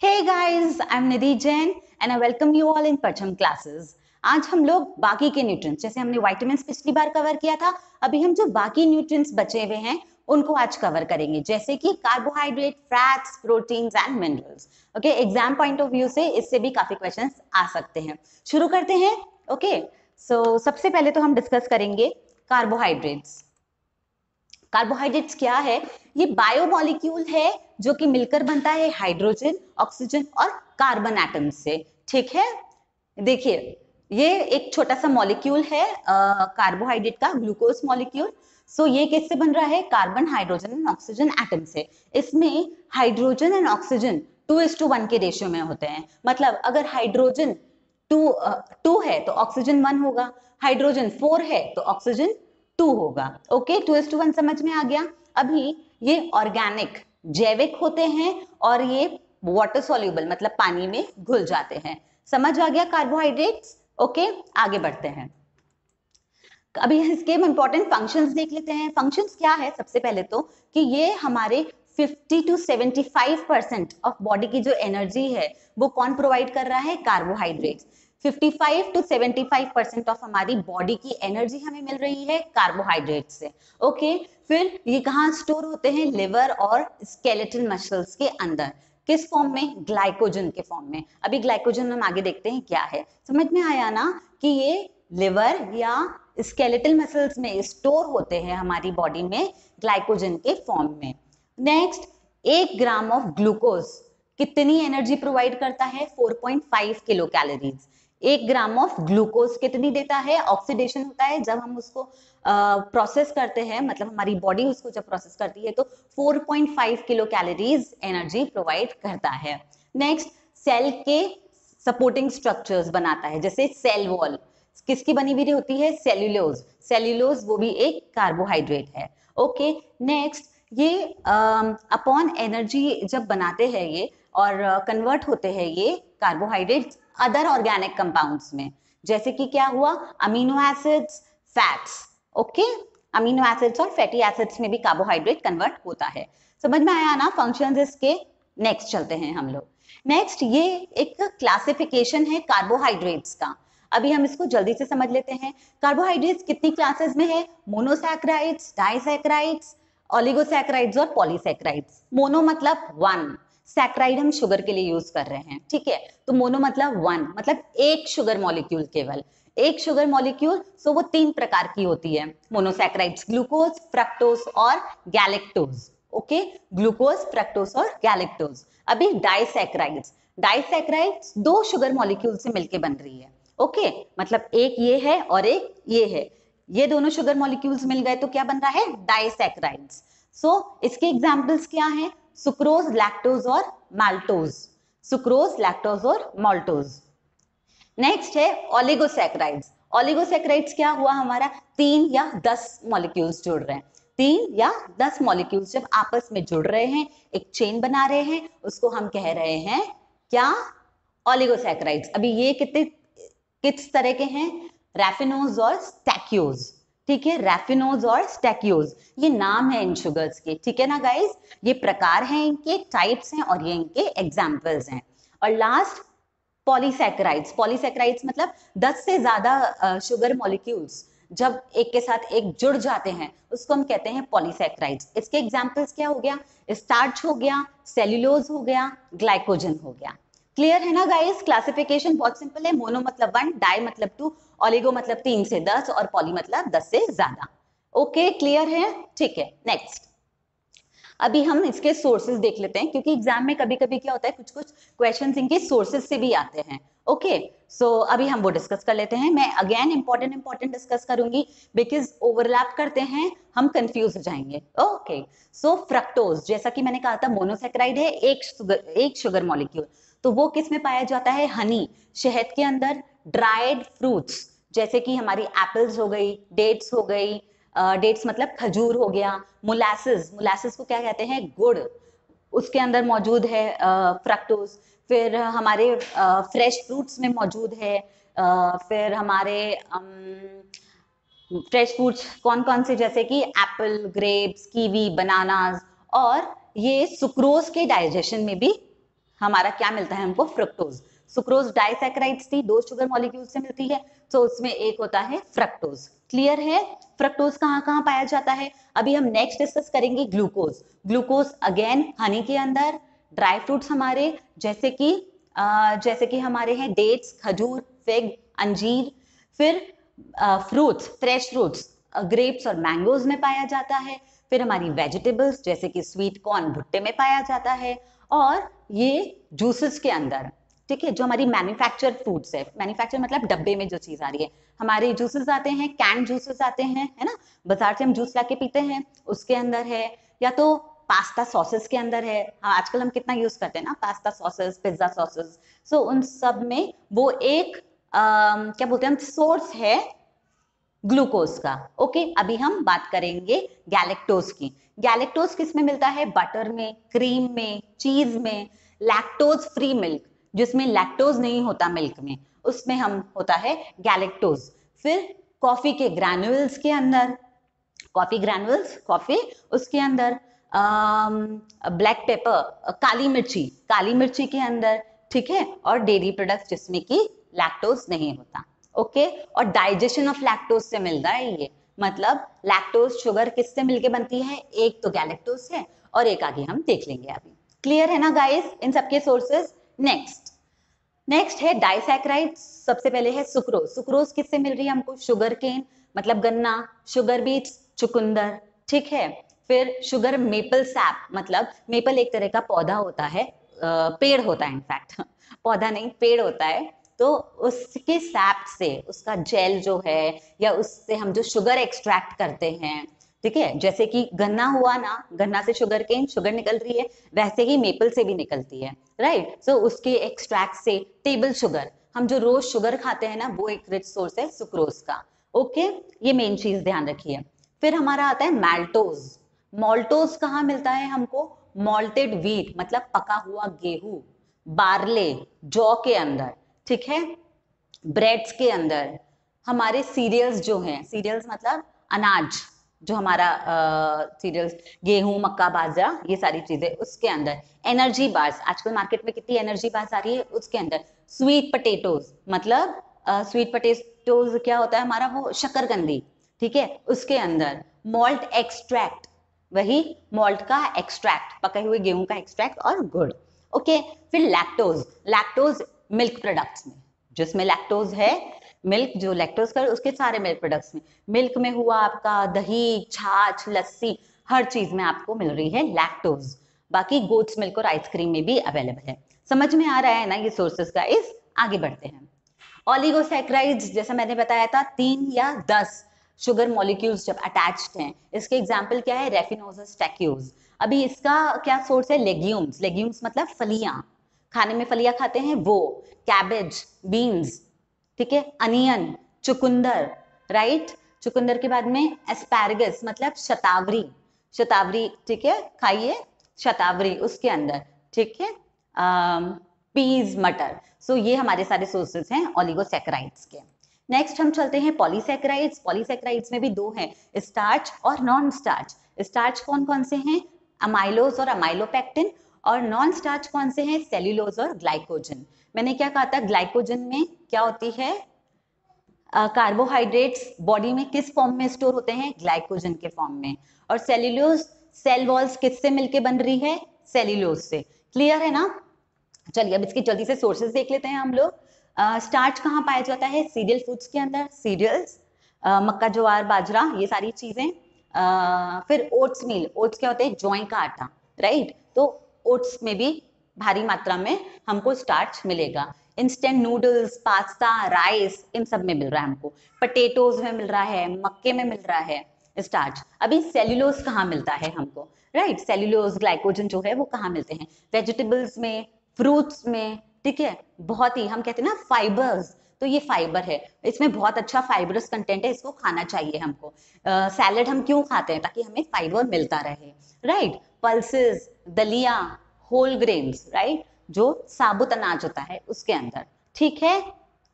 Hey guys, I'm Nidhi Jain and I welcome you all in Pacham classes. आज हम लोग बाकी के न्यूट्रिएंट्स, जैसे हमने विटामिन्स पिछली बार कवर किया था, अभी हम जो बाकी न्यूट्रिएंट्स बचे हुए हैं उनको आज कवर करेंगे, जैसे कि carbohydrate, fats, proteins and minerals. Okay, exam point of view से इससे भी काफी क्वेश्चंस आ सकते हैं. शुरू करते हैं. ओके, सो सबसे पहले तो हम डिस्कस करेंगे कार्बोहाइड्रेट्स. कार्बोहाइड्रेट्स क्या है? ये बायोमोलिक्यूल है जो कि मिलकर बनता है हाइड्रोजन, ऑक्सीजन और कार्बन एटम से. ठीक है, देखिए ये एक छोटा सा मॉलिक्यूल है कार्बोहाइड्रेट का, ग्लूकोज मॉलिक्यूल. सो ये किससे बन रहा है? Carbon, hydrogen and oxygen atom से. इसमें हाइड्रोजन एंड ऑक्सीजन 2:1 के रेशियो में होते हैं. मतलब अगर हाइड्रोजन 2 है तो ऑक्सीजन 1 होगा, हाइड्रोजन 4 है तो ऑक्सीजन 2 होगा. ओके, 2:1 समझ में आ गया. अभी ये ऑर्गेनिक, जैविक होते हैं और ये वाटर सॉल्युबल मतलब पानी में घुल जाते हैं. समझ आ गया कार्बोहाइड्रेट्स. ओके, आगे बढ़ते हैं. अभी इसके इंपॉर्टेंट फंक्शंस देख लेते हैं. फंक्शंस क्या है? सबसे पहले तो कि ये हमारे 50 to 75% ऑफ बॉडी की जो एनर्जी है वो कौन प्रोवाइड कर रहा है? कार्बोहाइड्रेट्स. 55 to 75% ऑफ हमारी बॉडी की एनर्जी हमें मिल रही है कार्बोहाइड्रेट से. ओके, फिर ये कहाँ स्टोर होते हैं? लिवर और स्केलेटल मसल्स के अंदर. किस फॉर्म में? ग्लाइकोजन के फॉर्म में. अभी ग्लाइकोजन हम आगे देखते हैं क्या है. समझ में आया ना कि ये लिवर या स्केलेटल मसल्स में स्टोर होते हैं हमारी बॉडी में ग्लाइकोजन के फॉर्म में. नेक्स्ट, 1 ग्राम ऑफ ग्लूकोज कितनी एनर्जी प्रोवाइड करता है? 4.5 kilo calories. 1 gram of glucose कितनी देता है? ऑक्सीडेशन होता है जब हम उसको प्रोसेस करते हैं, मतलब हमारी बॉडी उसको जब प्रोसेस करती है तो 4.5 किलो कैलोरीज एनर्जी प्रोवाइड करता है. नेक्स्ट, सेल के सपोर्टिंग स्ट्रक्चर्स बनाता है, जैसे सेल वॉल किसकी बनी हुई होती है? सेल्यूलोज. सेल्यूलोज वो भी एक कार्बोहाइड्रेट है. ओके, नेक्स्ट, ये अपॉन एनर्जी जब बनाते हैं ये और कन्वर्ट होते हैं ये कार्बोहाइड्रेट्स अदर ऑर्गेनिक कंपाउंड्स में, जैसे कि क्या हुआ? Amino acids, fats. Okay, amino acids और फैटी एसिड्स में भी कार्बोहाइड्रेट कन्वर्ट होता है. समझ में आया ना फंक्शंस इसके. नेक्स्ट चलते हैं हम लोग. नेक्स्ट, ये एक क्लासिफिकेशन है कार्बोहाइड्रेट्स का. अभी हम इसको जल्दी से समझ लेते हैं. कार्बोहाइड्रेट्स कितनी क्लासेस में है? मोनोसैकेराइड्स, डाइसैकेराइड्स, ओलिगोसैकेराइड्स और पॉलीसैकेराइड्स. मोनो मतलब 1, सैकेराइड हम शुगर के लिए यूज कर रहे हैं. ठीक है, तो मोनो मतलब 1, मतलब एक शुगर मॉलिक्यूल, केवल एक शुगर मॉलिक्यूल. सो वो 3 प्रकार की होती है मोनोसैकेराइड्स: ग्लूकोज, फ्रक्टोज और गैलेक्टोज. ओके, ग्लूकोज, फ्रक्टोज और गैलेक्टोज. अभी डाइसैकेराइड्स. डाइसैकेराइड्स 2 शुगर मॉलिक्यूल से मिलके बन रही है. ओके, मतलब एक ये है और एक ये है, ये दोनों शुगर मॉलिक्यूल्स मिल गए तो क्या बन रहा है? डाइसैकेराइड्स. सो इसके एग्जांपल्स क्या हैं? सुक्रोज, लैक्टोज और माल्टोज. सुक्रोज, लैक्टोज और माल्टोज. नेक्स्ट है ओलिगोसैकेराइड्स. ओलिगोसैकेराइड्स क्या हुआ? हमारा 3 या 10 मॉलिक्यूल्स जुड़ रहे हैं. 3 या 10 मॉलिक्यूल्स जब आपस में जुड़ रहे हैं, एक चेन बना रहे हैं, उसको हम कह रहे हैं क्या? ओलिगोसैकेराइड्स. अभी ये किस तरह के हैं? रैफिनोज और स्टैक्योज. ठीक है, रैफिनोज और स्टैक्योज, ये नाम है इन शुगर्स के. ठीक है ना गाइस, ये प्रकार हैं इनके, टाइप्स हैं और ये इनके एग्जांपल्स हैं. और लास्ट, पॉलीसैकेराइड्स. पॉलीसैकेराइड्स मतलब 10 से ज्यादा शुगर मॉलिक्यूल्स जब एक के साथ एक जुड़ जाते हैं उसको हम कहते हैं पॉलीसैकेराइड्स. इसके एग्जांपल्स क्या हो गया? स्टार्च हो गया, सेल्यूलोज हो गया, ग्लाइकोजन हो गया. क्लियर है ना गाइस? क्लासिफिकेशन बहुत सिंपल है. मोनो मतलब 1, डाई मतलब 2, ओलिगो मतलब 3 से 10 और पॉली मतलब 10 से ज्यादा. ओके, क्लियर है? ठीक है. नेक्स्ट, अभी हम इसके सोर्सेज देख लेते हैं, क्योंकि एग्जाम में कभी कभी क्या होता है, कुछ कुछ क्वेश्चंस इनके सोर्सेज से भी आते हैं. ओके, सो अभी हम वो डिस्कस कर लेते हैं. मैं अगेन इंपॉर्टेंट डिस्कस करूंगी, बिकॉज ओवरलैप करते हैं, हम कंफ्यूज हो जाएंगे. ओके, सो फ्रक्टोज, जैसा कि मैंने कहा था, मोनोसैकेराइड है, एक शुगर मॉलिक्यूल. तो वो किस में पाया जाता है? हनी, शहद के अंदर. ड्राइड फ्रूट्स, जैसे कि हमारी एप्पल्स हो गई, डेट्स हो गई, डेट्स मतलब खजूर हो गया. मोलासेस, मोलासेस को क्या कहते हैं? गुड़, उसके अंदर मौजूद है फ्रक्टोज. फिर हमारे फ्रेश फ्रूट्स में मौजूद है. फिर हमारे फ्रेश फ्रूट्स कौन कौन से? जैसे कि एप्पल, ग्रेप्स, कीवी, बनानास. और ये सुक्रोज के डाइजेशन में भी हमारा क्या मिलता है हमको, फ्रक्टोज। सुक्रोज डाइसैकेराइड्स थी, 2 शुगर मॉलिक्यूल से मिलती है, तो उसमें एक होता है फ्रक्टोज। क्लियर है? फ्रक्टोज कहाँ कहाँ पाया जाता है? अभी हम नेक्स्ट डिस्कस करेंगे ग्लूकोज। ग्लूकोज अगेन हनी के अंदर, ड्राई फ्रूट्स हमारे जैसे कि हमारे हैं डेट्स, खजूर, फिग, अंजीर। फिर फ्रूट्स, फ्रेश फ्रूट्स, ग्रेप्स और मैंगोज में पाया जाता है। फिर हमारी वेजिटेबल्स जैसे कि स्वीट कॉर्न भुट्टे में पाया जाता है। और ये जूसेस के अंदर, ठीक है, जो हमारी मैन्युफैक्चर फूड्स है, मैन्युफैक्चर मतलब डब्बे में जो चीज आ रही है, हमारे जूसेस आते हैं, कैन जूसेस आते हैं, है ना, बाजार से हम जूस लाके पीते हैं, उसके अंदर है। या तो पास्ता सॉसेस के अंदर है, हाँ आजकल हम कितना यूज करते हैं ना पास्ता सॉसेस, पिज्जा सॉसेस। सो उन सब में वो एक क्या बोलते हैं हम, सोर्स है ग्लूकोज का। ओके, अभी हम बात करेंगे गैलेक्टोज की। गैलेक्टोज किस में मिलता है? बटर में, क्रीम में, चीज में। लैक्टोज फ्री मिल्क, जिसमें लैक्टोज नहीं होता मिल्क में, उसमें हम होता है गैलेक्टोज। फिर कॉफी के ग्रैन्युल्स के अंदर, कॉफी ग्रैन्युल्स, कॉफी, उसके अंदर ब्लैक पेपर, काली मिर्ची के अंदर, ठीक है, और डेयरी प्रोडक्ट्स जिसमें कि लैक्टोज नहीं होता। ओके, और डाइजेशन ऑफ लैक्टोज से मिल रहा है ये, मतलब लैक्टोज शुगर किससे मिलके बनती है? एक तो गैलेक्टोज से, और एक आगे हम देख लेंगे अभी। क्लियर है ना गाइस इन सबके सोर्सेज? नेक्स्ट है डाइसैकेराइड्स। सबसे पहले है सुक्रोज। सुक्रोज किससे मिल रही है हमको? शुगर केन मतलब गन्ना, शुगर बीट्स, चुकंदर, ठीक है। फिर शुगर मेपल सैप, मतलब मेपल एक तरह का पौधा होता है, पेड़ होता है इनफैक्ट पौधा नहीं पेड़ होता है, तो उसके सैप से उसका जेल जो है, या उससे हम जो शुगर एक्सट्रैक्ट करते हैं, ठीक है, जैसे कि गन्ना हुआ ना, गन्ना से शुगर केन शुगर निकल रही है, वैसे ही मेपल से भी निकलती है, राइट। सो उसके एक्सट्रैक्ट से टेबल शुगर, हम जो रोज शुगर खाते हैं ना, वो एक रिच सोर्स है सुक्रोज का। ओके, ये मेन चीज ध्यान रखिए। फिर हमारा आता है मैल्टोज। मॉल्टोज कहाँ मिलता है हमको? मॉल्टेड व्हीट मतलब पका हुआ गेहूं, बार्ले, जौ के अंदर, ठीक है, ब्रेड्स के अंदर, हमारे सीरियल्स जो हैं, सीरियल्स मतलब अनाज, जो हमारा सीरियल्स, गेहूं, मक्का, बाजरा, ये सारी चीजें उसके अंदर। एनर्जी बार्स, आजकल मार्केट में कितनी एनर्जी बार्स आ रही है, उसके अंदर। स्वीट पोटैटोज मतलब स्वीट पोटैटोज क्या होता है हमारा, वो शकरकंदी, ठीक है, उसके अंदर। मॉल्ट एक्सट्रैक्ट, वही मॉल्ट का एक्सट्रैक्ट, पके हुए गेहूं का एक्सट्रैक्ट और गुड़। ओके, फिर लैक्टोज। लैक्टोज मिल्क प्रोडक्ट्स में, जिसमें लैक्टोज है, मिल्क जो लैक्टोज कर, उसके सारे मिल्क प्रोडक्ट्स में, मिल्क में हुआ आपका दही, छाछ, लस्सी, हर चीज में आपको मिल रही है लैक्टोज। बाकी गोट्स मिल्क और आइसक्रीम में भी अवेलेबल है। समझ में आ रहा है ना ये सोर्सेस का? इस आगे बढ़ते हैं। ओलिगोसैकेराइड्स, जैसा मैंने बताया था, 3 या 10 शुगर मॉलिक्यूल्स जब अटैच्ड हैं, इसके एग्जांपल क्या है? रेफिनोजस टैक्यूज। अभी इसका क्या सोर्स है? लेग्यूम्स। लेग्यूम्स मतलब फलियां, खाने में फलियां खाते हैं वो, कैबेज, बीन्स, ठीक है, अनियन, चुकंदर, राइट। चुकंदर के बाद में एस्पैरगस मतलब शतावरी, शतावरी, ठीक है, खाइए शतावरी उसके अंदर, ठीक है, पीज, मटर। सो ये हमारे सारे सोर्सेस हैं ओलिगोसैकेराइड्स के। नेक्स्ट हम चलते हैं पॉलीसैकेराइड्स। पॉलीसैकेराइड्स में भी 2 हैं, स्टार्च और नॉन स्टार्च। स्टार्च कौन कौन से हैं? अमाइलोज और अमाइलोपेक्टिन। और नॉन स्टार्च कौन से हैं? सेल्यूलोज और ग्लाइकोजन। मैंने क्या कहा था, ग्लाइकोजन में क्या होती है? कार्बोहाइड्रेट्स बॉडी में किस फॉर्म में स्टोर होते हैं? ग्लाइकोजन के फॉर्म में। और सेल्यूलोज, सेल वॉल्स किससे मिलके बन रही है? सेल्यूलोज से। क्लियर है ना? चलिए अब इसके जल्दी से सोर्सेज देख लेते हैं हम लोग। स्टार्च कहाँ पाया जाता है? सीरियल फूड्स के अंदर, सीरियल्स, मक्का, ज्वार, बाजरा, ये सारी चीजें। फिर ओट्स मील, ओट्स क्या होते हैं? जौं का आटा, राइट। तो ओट्स में भी भारी मात्रा में हमको स्टार्च मिलेगा। इंस्टेंट नूडल्स, पास्ता, राइस, इन सब में मिल रहा है हमको। पोटैटोज में मिल रहा है, मक्के में मिल रहा है स्टार्च। अभी सेल्यूलोज कहाँ मिलता है हमको? राइट, सेल्यूलोज, ग्लाइकोजन जो है वो कहाँ मिलते हैं? वेजिटेबल्स में, फ्रूट्स में, ठीक है, बहुत ही, हम कहते हैं ना फाइबर्स, तो ये फाइबर है, इसमें बहुत अच्छा फाइबरस कंटेंट है, इसको खाना चाहिए हमको। सैलेड हम क्यों खाते हैं? ताकि हमें फाइबर मिलता रहे, राइट। पल्सेस, दलिया, होल ग्रेन्स, राइट, जो साबुत अनाज होता है उसके अंदर, ठीक है।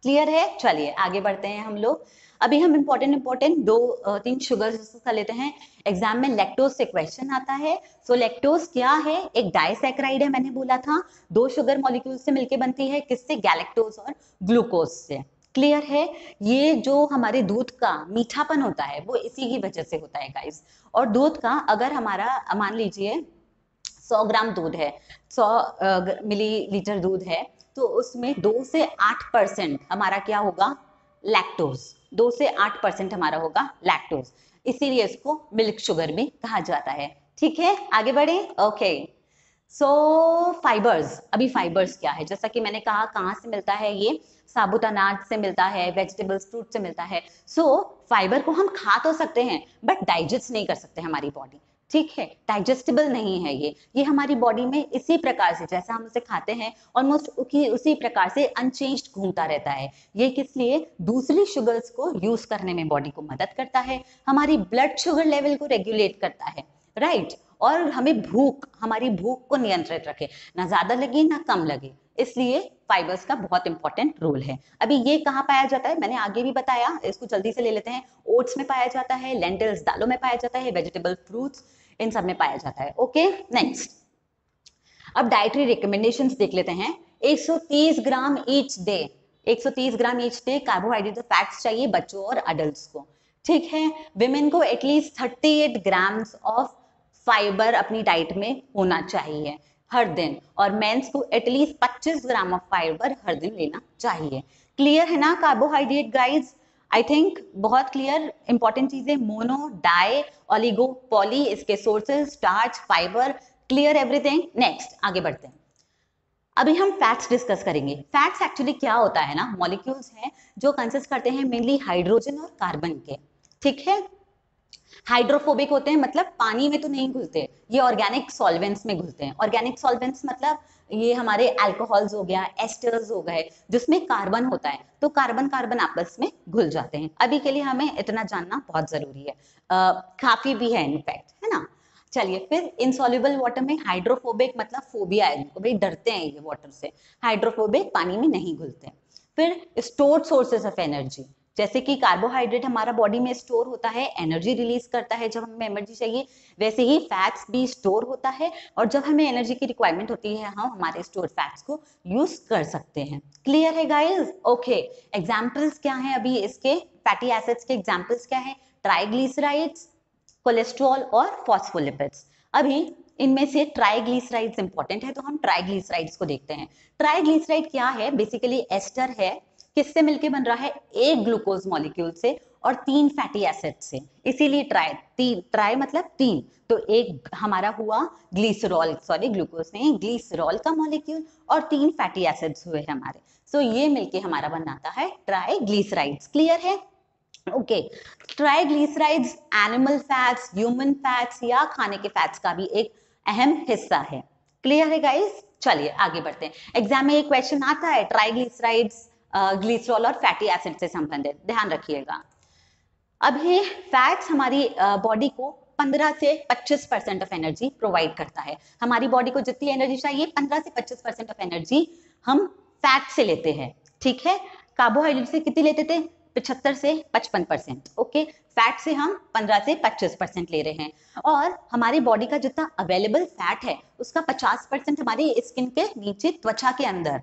क्लियर है? चलिए आगे बढ़ते हैं हम लोग। अभी हम इंपॉर्टेंट दो तीन शुगर कर लेते हैं। एग्जाम में लैक्टोज से क्वेश्चन आता है। सो लैक्टोज क्या है? एक डाइसैकेराइड है, मैंने बोला था, दो शुगर मॉलिक्यूल से मिलके बनती है। किससे? गैलेक्टोज और ग्लूकोज से। क्लियर है? ये जो हमारे दूध का मीठापन होता है वो इसी की वजह से होता है गाइस। और दूध का अगर हमारा मान लीजिए 100 ग्राम दूध है, 100 मिलीलीटर दूध है, तो उसमें 2 से 8% हमारा क्या होगा? लैक्टोज। 2 से 8% हमारा होगा लैक्टोज, इसीलिए इसको मिल्क शुगर भी कहा जाता है। ठीक है, आगे बढ़े। ओके, सो फाइबर्स। अभी फाइबर्स क्या है? जैसा कि मैंने कहा, कहाँ से मिलता है ये? साबुत अनाज से मिलता है, वेजिटेबल्स, फ्रूट से मिलता है। सो फाइबर को हम खा तो सकते हैं बट डाइजेस्ट नहीं कर सकते हमारी बॉडी। ठीक है, डाइजेस्टेबल नहीं है ये हमारी बॉडी में इसी प्रकार से जैसा हम उसे खाते हैं ऑलमोस्ट उसी प्रकार से अनचेंज्ड घूमता रहता है। ये किस लिए? दूसरी शुगर्स को यूज करने में बॉडी को मदद करता है, हमारी ब्लड शुगर लेवल को रेगुलेट करता है, राइट। और हमें हमारी भूख को नियंत्रित रखे, ना ज्यादा लगे ना कम लगे, इसलिए फाइबर्स का बहुत इंपॉर्टेंट रोल है। अभी ये कहाँ पाया जाता है? मैंने आगे भी बताया, इसको जल्दी से ले लेते हैं। ओट्स में पाया जाता है, लेंटिल्स दालों में पाया जाता है, वेजिटेबल फ्रूट्स इन सब में पाया जाता है। Okay, next. अब डाइटरी रिकमेंडेशंस देख लेते हैं। 130 ग्राम ईच डे, 130 ग्राम ईच डे कार्बोहाइड्रेट फैट्स चाहिए बच्चों और अडल्ट्स को। ठीक है, विमेन को एटलीस्ट 38 ग्राम्स ऑफ फाइबर अपनी डाइट में होना चाहिए हर दिन, और मेंस को एटलीस्ट 25 ग्राम ऑफ फाइबर हर दिन लेना चाहिए। क्लियर है ना कार्बोहाइड्रेट गाइज? आई थिंक बहुत क्लियर। इंपॉर्टेंट चीजें मोनो, डाई, ओलिगो, पॉली, इसके sources, starch, fibre. Clear everything? Next आगे बढ़ते हैं। अभी हम फैट्स डिस्कस करेंगे। फैट्स एक्चुअली क्या होता है ना, मॉलिक्यूल्स हैं जो कंसिस्ट करते हैं मेनली हाइड्रोजन और कार्बन के। ठीक है, हाइड्रोफोबिक होते हैं, मतलब पानी में तो नहीं घुलते, ये ऑर्गेनिक सॉल्वेंट्स में घुलते हैं। ऑर्गेनिक सॉल्वेंट्स मतलब ये हमारे अल्कोहल्स हो गया, एस्टर्स हो गए, जिसमें कार्बन होता है, तो कार्बन कार्बन आपस में घुल जाते हैं। अभी के लिए हमें इतना जानना बहुत जरूरी है, काफी भी है इनफैक्ट, है ना। चलिए फिर इनसॉल्युबल वाटर में हाइड्रोफोबिक मतलब फोबिया है इनको, भाई डरते हैं ये वाटर से। हाइड्रोफोबिक पानी में नहीं घुलते। फिर स्टोर्ड सोर्सेस ऑफ एनर्जी, जैसे कि कार्बोहाइड्रेट हमारा बॉडी में स्टोर होता है, एनर्जी रिलीज करता है जब हमें एनर्जी चाहिए, वैसे ही फैट्स भी स्टोर होता है, और जब हमें एनर्जी की रिक्वायरमेंट होती है हम हमारे स्टोर फैट्स को यूज कर सकते हैं। क्लियर है गाइस? ओके, एग्जांपल्स क्या हैं अभी इसके? फैटी एसिड्स के एग्जांपल्स क्या है? ट्राइग्लिसराइड्स, कोलेस्ट्रॉल और फॉस्फोलिपिड्स। अभी इनमें से ट्राइग्लिसराइड्स इंपॉर्टेंट है, तो हम ट्राइग्लिसराइड्स को देखते हैं। ट्राइग्लिसराइड क्या है? बेसिकली एस्टर है, किससे मिलके बन रहा है? एक ग्लूकोज मॉलिक्यूल से और 3 फैटी एसिड से, इसीलिए ट्राई मतलब 3। तो एक हमारा हुआ ग्लिसरॉल, सॉरी ग्लूकोज नहीं, ग्लिसरॉल का मॉलिक्यूल, और 3 फैटी एसिड्स हुए हमारे। सो ये मिलके हमारा बनाता है ट्राइग्लिसराइड्स। क्लियर है? Okay, triglycerides animal fats, human fats या खाने के फैट्स का भी एक अहम हिस्सा है। क्लियर है गाइस? चलिए आगे बढ़ते हैं। एग्जाम में एक क्वेश्चन आता है ट्राइग्लिसराइड्स, ग्लिसरॉल और फैटी एसिड से संबंधित, ध्यान रखिएगा। अभी फैट्स हमारी बॉडी को 15 से 25% ऑफ एनर्जी प्रोवाइड करता है। हमारी बॉडी को जितनी एनर्जी चाहिए 15 से 25% ऑफ एनर्जी हम फैट से लेते हैं। ठीक है, कार्बोहाइड्रेट से कितनी लेते थे? 75 से 55%। ओके, फैट से हम 15 से 25% ले रहे हैं, और हमारी बॉडी का जितना अवेलेबल फैट है उसका 50% हमारी स्किन के नीचे, त्वचा के अंदर,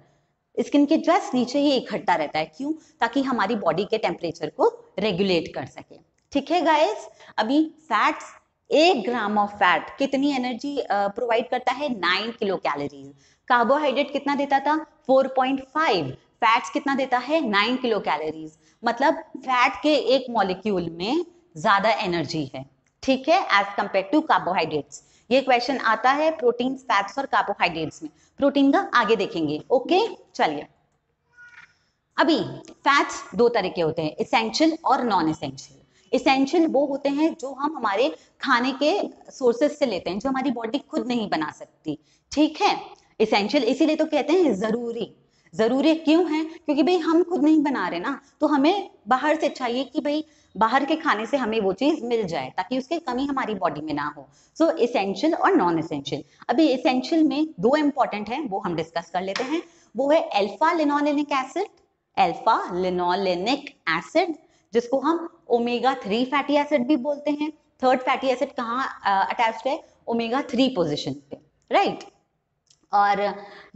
स्किन के जस्ट नीचे ही इकट्ठा रहता है। क्यों? ताकि हमारी बॉडी के टेम्परेचर को रेगुलेट कर सके। ठीक है गाइस? अभी फैट्स, 1 ग्राम ऑफ फैट कितनी एनर्जी प्रोवाइड करता है? 9 किलो कैलोरीज। कार्बोहाइड्रेट कितना देता था? 4.5। फैट्स कितना देता है? 9 किलो कैलोरीज। मतलब फैट के एक मॉलिक्यूल में ज्यादा एनर्जी है, ठीक है, एज कंपेयर टू कार्बोहाइड्रेट्स। ये क्वेश्चन आता है प्रोटीन, फैट्स और कार्बोहाइड्रेट्स में। प्रोटीन का आगे देखेंगे। ओके, चलिए। अभी फैट्स 2 तरह के होते हैं, एसेंशियल और नॉन एसेंशियल। एसेंशियल वो होते हैं जो हम हमारे खाने के सोर्सेज से लेते हैं, जो हमारी बॉडी खुद नहीं बना सकती। ठीक है, एसेंशियल इसीलिए तो कहते हैं जरूरी। जरूरी क्यों है? क्योंकि भाई हम खुद नहीं बना रहे ना, तो हमें बाहर से चाहिए कि भाई बाहर के खाने से हमें वो चीज मिल जाए, ताकि उसकी कमी हमारी बॉडी में ना हो। सो एसेंशियल और नॉन एसेंशियल। अभी एसेंशियल में 2 इंपॉर्टेंट है, वो हम डिस्कस कर लेते हैं। वो है alpha linolenic acid, alpha linolenic acid, जिसको हम ओमेगा 3 फैटी एसिड भी बोलते हैं। थर्ड फैटी एसिड कहाँ अटैच्ड है? ओमेगा 3 पोजीशन पे, राइट। और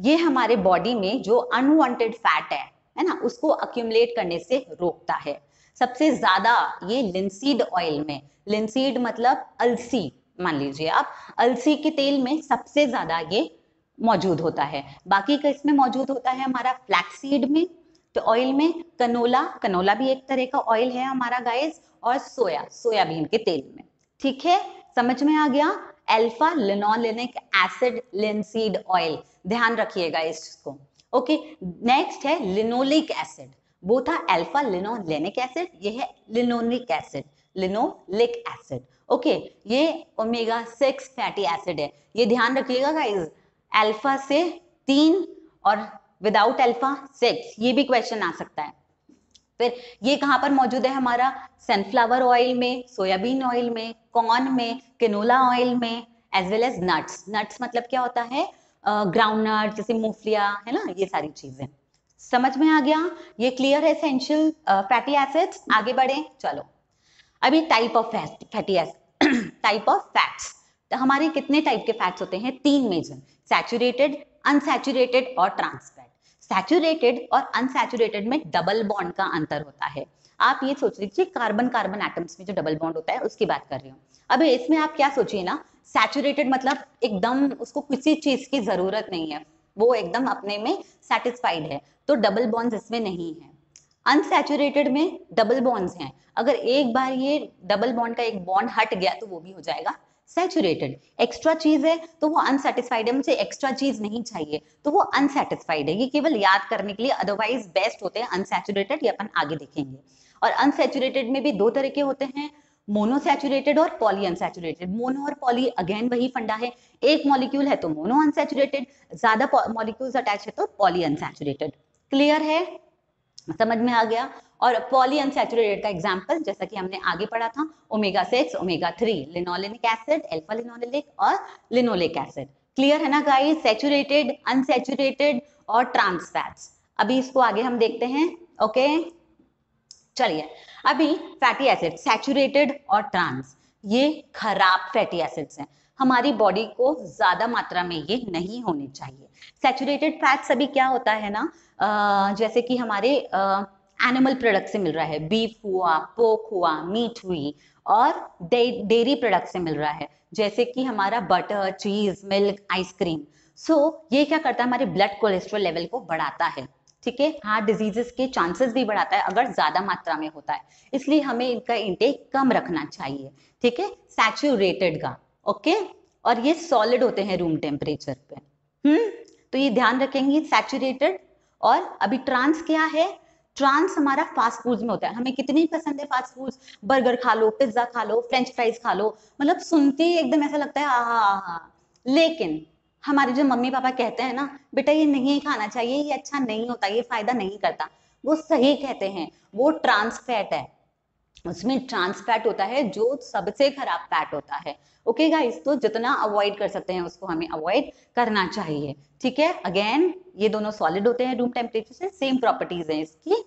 ये हमारे बॉडी में जो अनवांटेड फैट है ना, उसको अक्यूमुलेट करने से रोकता है। सबसे ज्यादा ये लिंसीड ऑयल में, लिंसीड मतलब अलसी, मान लीजिए आप, अलसी के तेल में सबसे ज्यादा ये मौजूद होता है। बाकी का इसमें मौजूद होता है हमारा फ्लैक्सीड में, तो ऑयल में कनोला, कनोला भी एक तरह का ऑयल है हमारा गाइस, और सोयाबीन के तेल में। ठीक है, समझ में आ गया? Alpha linolenic acid linseed oil, ध्यान रखिएगा इसको। ओके, नेक्स्ट है लिनोलिक एसिड। वो था अल्फा लिनोलेनिक एसिड, ये है linoleic acid, linoleic acid. Okay, ये ओमेगा 6 फैटी एसिड है, ये ध्यान रखिएगा गाइस। अल्फा से 3 और विदाउट अल्फा 6, ये भी क्वेश्चन आ सकता है। फिर ये कहां पर मौजूद है हमारा? सनफ्लावर ऑयल में, सोयाबीन ऑयल में, कॉर्न में, कैनोला ऑयल में, as well as nuts. Nuts मतलब क्या होता है? ग्राउंड नट, जैसे मूंगफलियां, है ना, ये सारी चीजें। समझ में आ गया? ये क्लियर है एसेंशियल फैटी एसिड्स। आगे बढ़े, चलो। अभी type of fatty acid, type of fats. तो हमारे कितने टाइप के फैट्स होते हैं? 3 मेजर, सैचुरेटेड, अनसैचुरेटेड और ट्रांस फैट। सैचुरेटेड और अनसैचुरेटेड में डबल बॉन्ड का अंतर होता है। आप ये सोच लीजिए कार्बन कार्बन एटम्स में जो डबल बॉन्ड होता है उसकी बात कर रही हूँ। अब इसमें आप क्या सोचिए ना, सैचुरेटेड मतलब एकदम उसको किसी चीज की जरूरत नहीं है, वो एकदम अपने में सेटिस्फाइड है, तो डबल बॉन्ड्स इसमें नहीं है। अनसैचुरेटेड में डबल बॉन्ड्स हैं, अगर एक बार ये डबल बॉन्ड का एक बॉन्ड हट गया तो वो भी हो जाएगा सैचुरेटेड। एक्स्ट्रा चीज है तो वो अनसेटिस्फाइड है, मुझे एक्स्ट्रा चीज नहीं चाहिए तो वो अनसेटिस्फाइड है। ये केवल याद करने के लिए, अदरवाइज बेस्ट होते हैं अनसैचुरेटेड, ये अपन आगे देखेंगे। और अनसैचुरेटेड में भी 2 तरह के होते हैं, मोनोसैचुरेटेड और पॉली अनसैचुरेटेड। मोनो और पॉली अगेन वही फंडा है, एक मॉलिक्यूल है तो मोनो अनसैचुरेटेड, ज्यादा मॉलिक्यूल्स अटैच है तो पॉली अनसैचुरेटेड। क्लियर है? समझ में आ गया? और पॉली अनसैचुरेटेड का एग्जांपल जैसा कि हमने आगे पढ़ा था, omega 6, omega 3, linolenic acid, alpha linolenic और लिनोलिक एसिड। क्लियर है ना गाइस? सैचुरेटेड, अनसैचुरेटेड और ट्रांस फैट्स। अभी इसको आगे हम देखते हैं। ओके, चलिए। अभी फैटी एसिड सैचुरेटेड और ट्रांस, ये खराब फैटी एसिड्स हैं, हमारी बॉडी को ज्यादा मात्रा में ये नहीं होने चाहिए। सैचुरेटेड फैट्स अभी क्या होता है ना, जैसे कि हमारे एनिमल प्रोडक्ट से मिल रहा है, बीफ हुआ, पोर्क हुआ, मीट हुई, और डेयरी प्रोडक्ट से मिल रहा है, जैसे कि हमारा बटर, चीज, मिल्क, आइसक्रीम। सो ये क्या करता है, हमारे ब्लड कोलेस्ट्रॉल लेवल को बढ़ाता है। ठीक है, हार्ट डिजीजेस के चांसेस भी बढ़ाता है अगर ज्यादा मात्रा में होता है, इसलिए हमें इनका इंटेक कम रखना चाहिए। ठीक है, सैचुरेटेड का। ओके, और ये सॉलिड होते हैं रूम टेम्परेचर पे। तो ये ध्यान रखेंगे, सैचुरेटेड। और अभी ट्रांस क्या है? ट्रांस हमारा फास्ट फूड्स में होता है, हमें कितनी पसंद है फास्ट फूड्स, बर्गर खा लो, पिज्जा खा लो, फ्रेंच फ्राइज खा लो, मतलब सुनते ही एकदम ऐसा लगता है आहा आहा। लेकिन हमारे जो मम्मी पापा कहते हैं ना, बेटा ये नहीं खाना चाहिए, ये अच्छा नहीं होता, ये फायदा नहीं करता, वो सही कहते हैं, वो ट्रांस फैट है, उसमें ट्रांस फैट होता है जो सबसे खराब फैट होता है। ओके गाइस, तो जितना अवॉइड कर सकते हैं उसको हमें अवॉइड करना चाहिए। ठीक है, अगेन ये दोनों सॉलिड होते हैं रूम टेम्परेचर से, सेम प्रॉपर्टीज हैं इसकी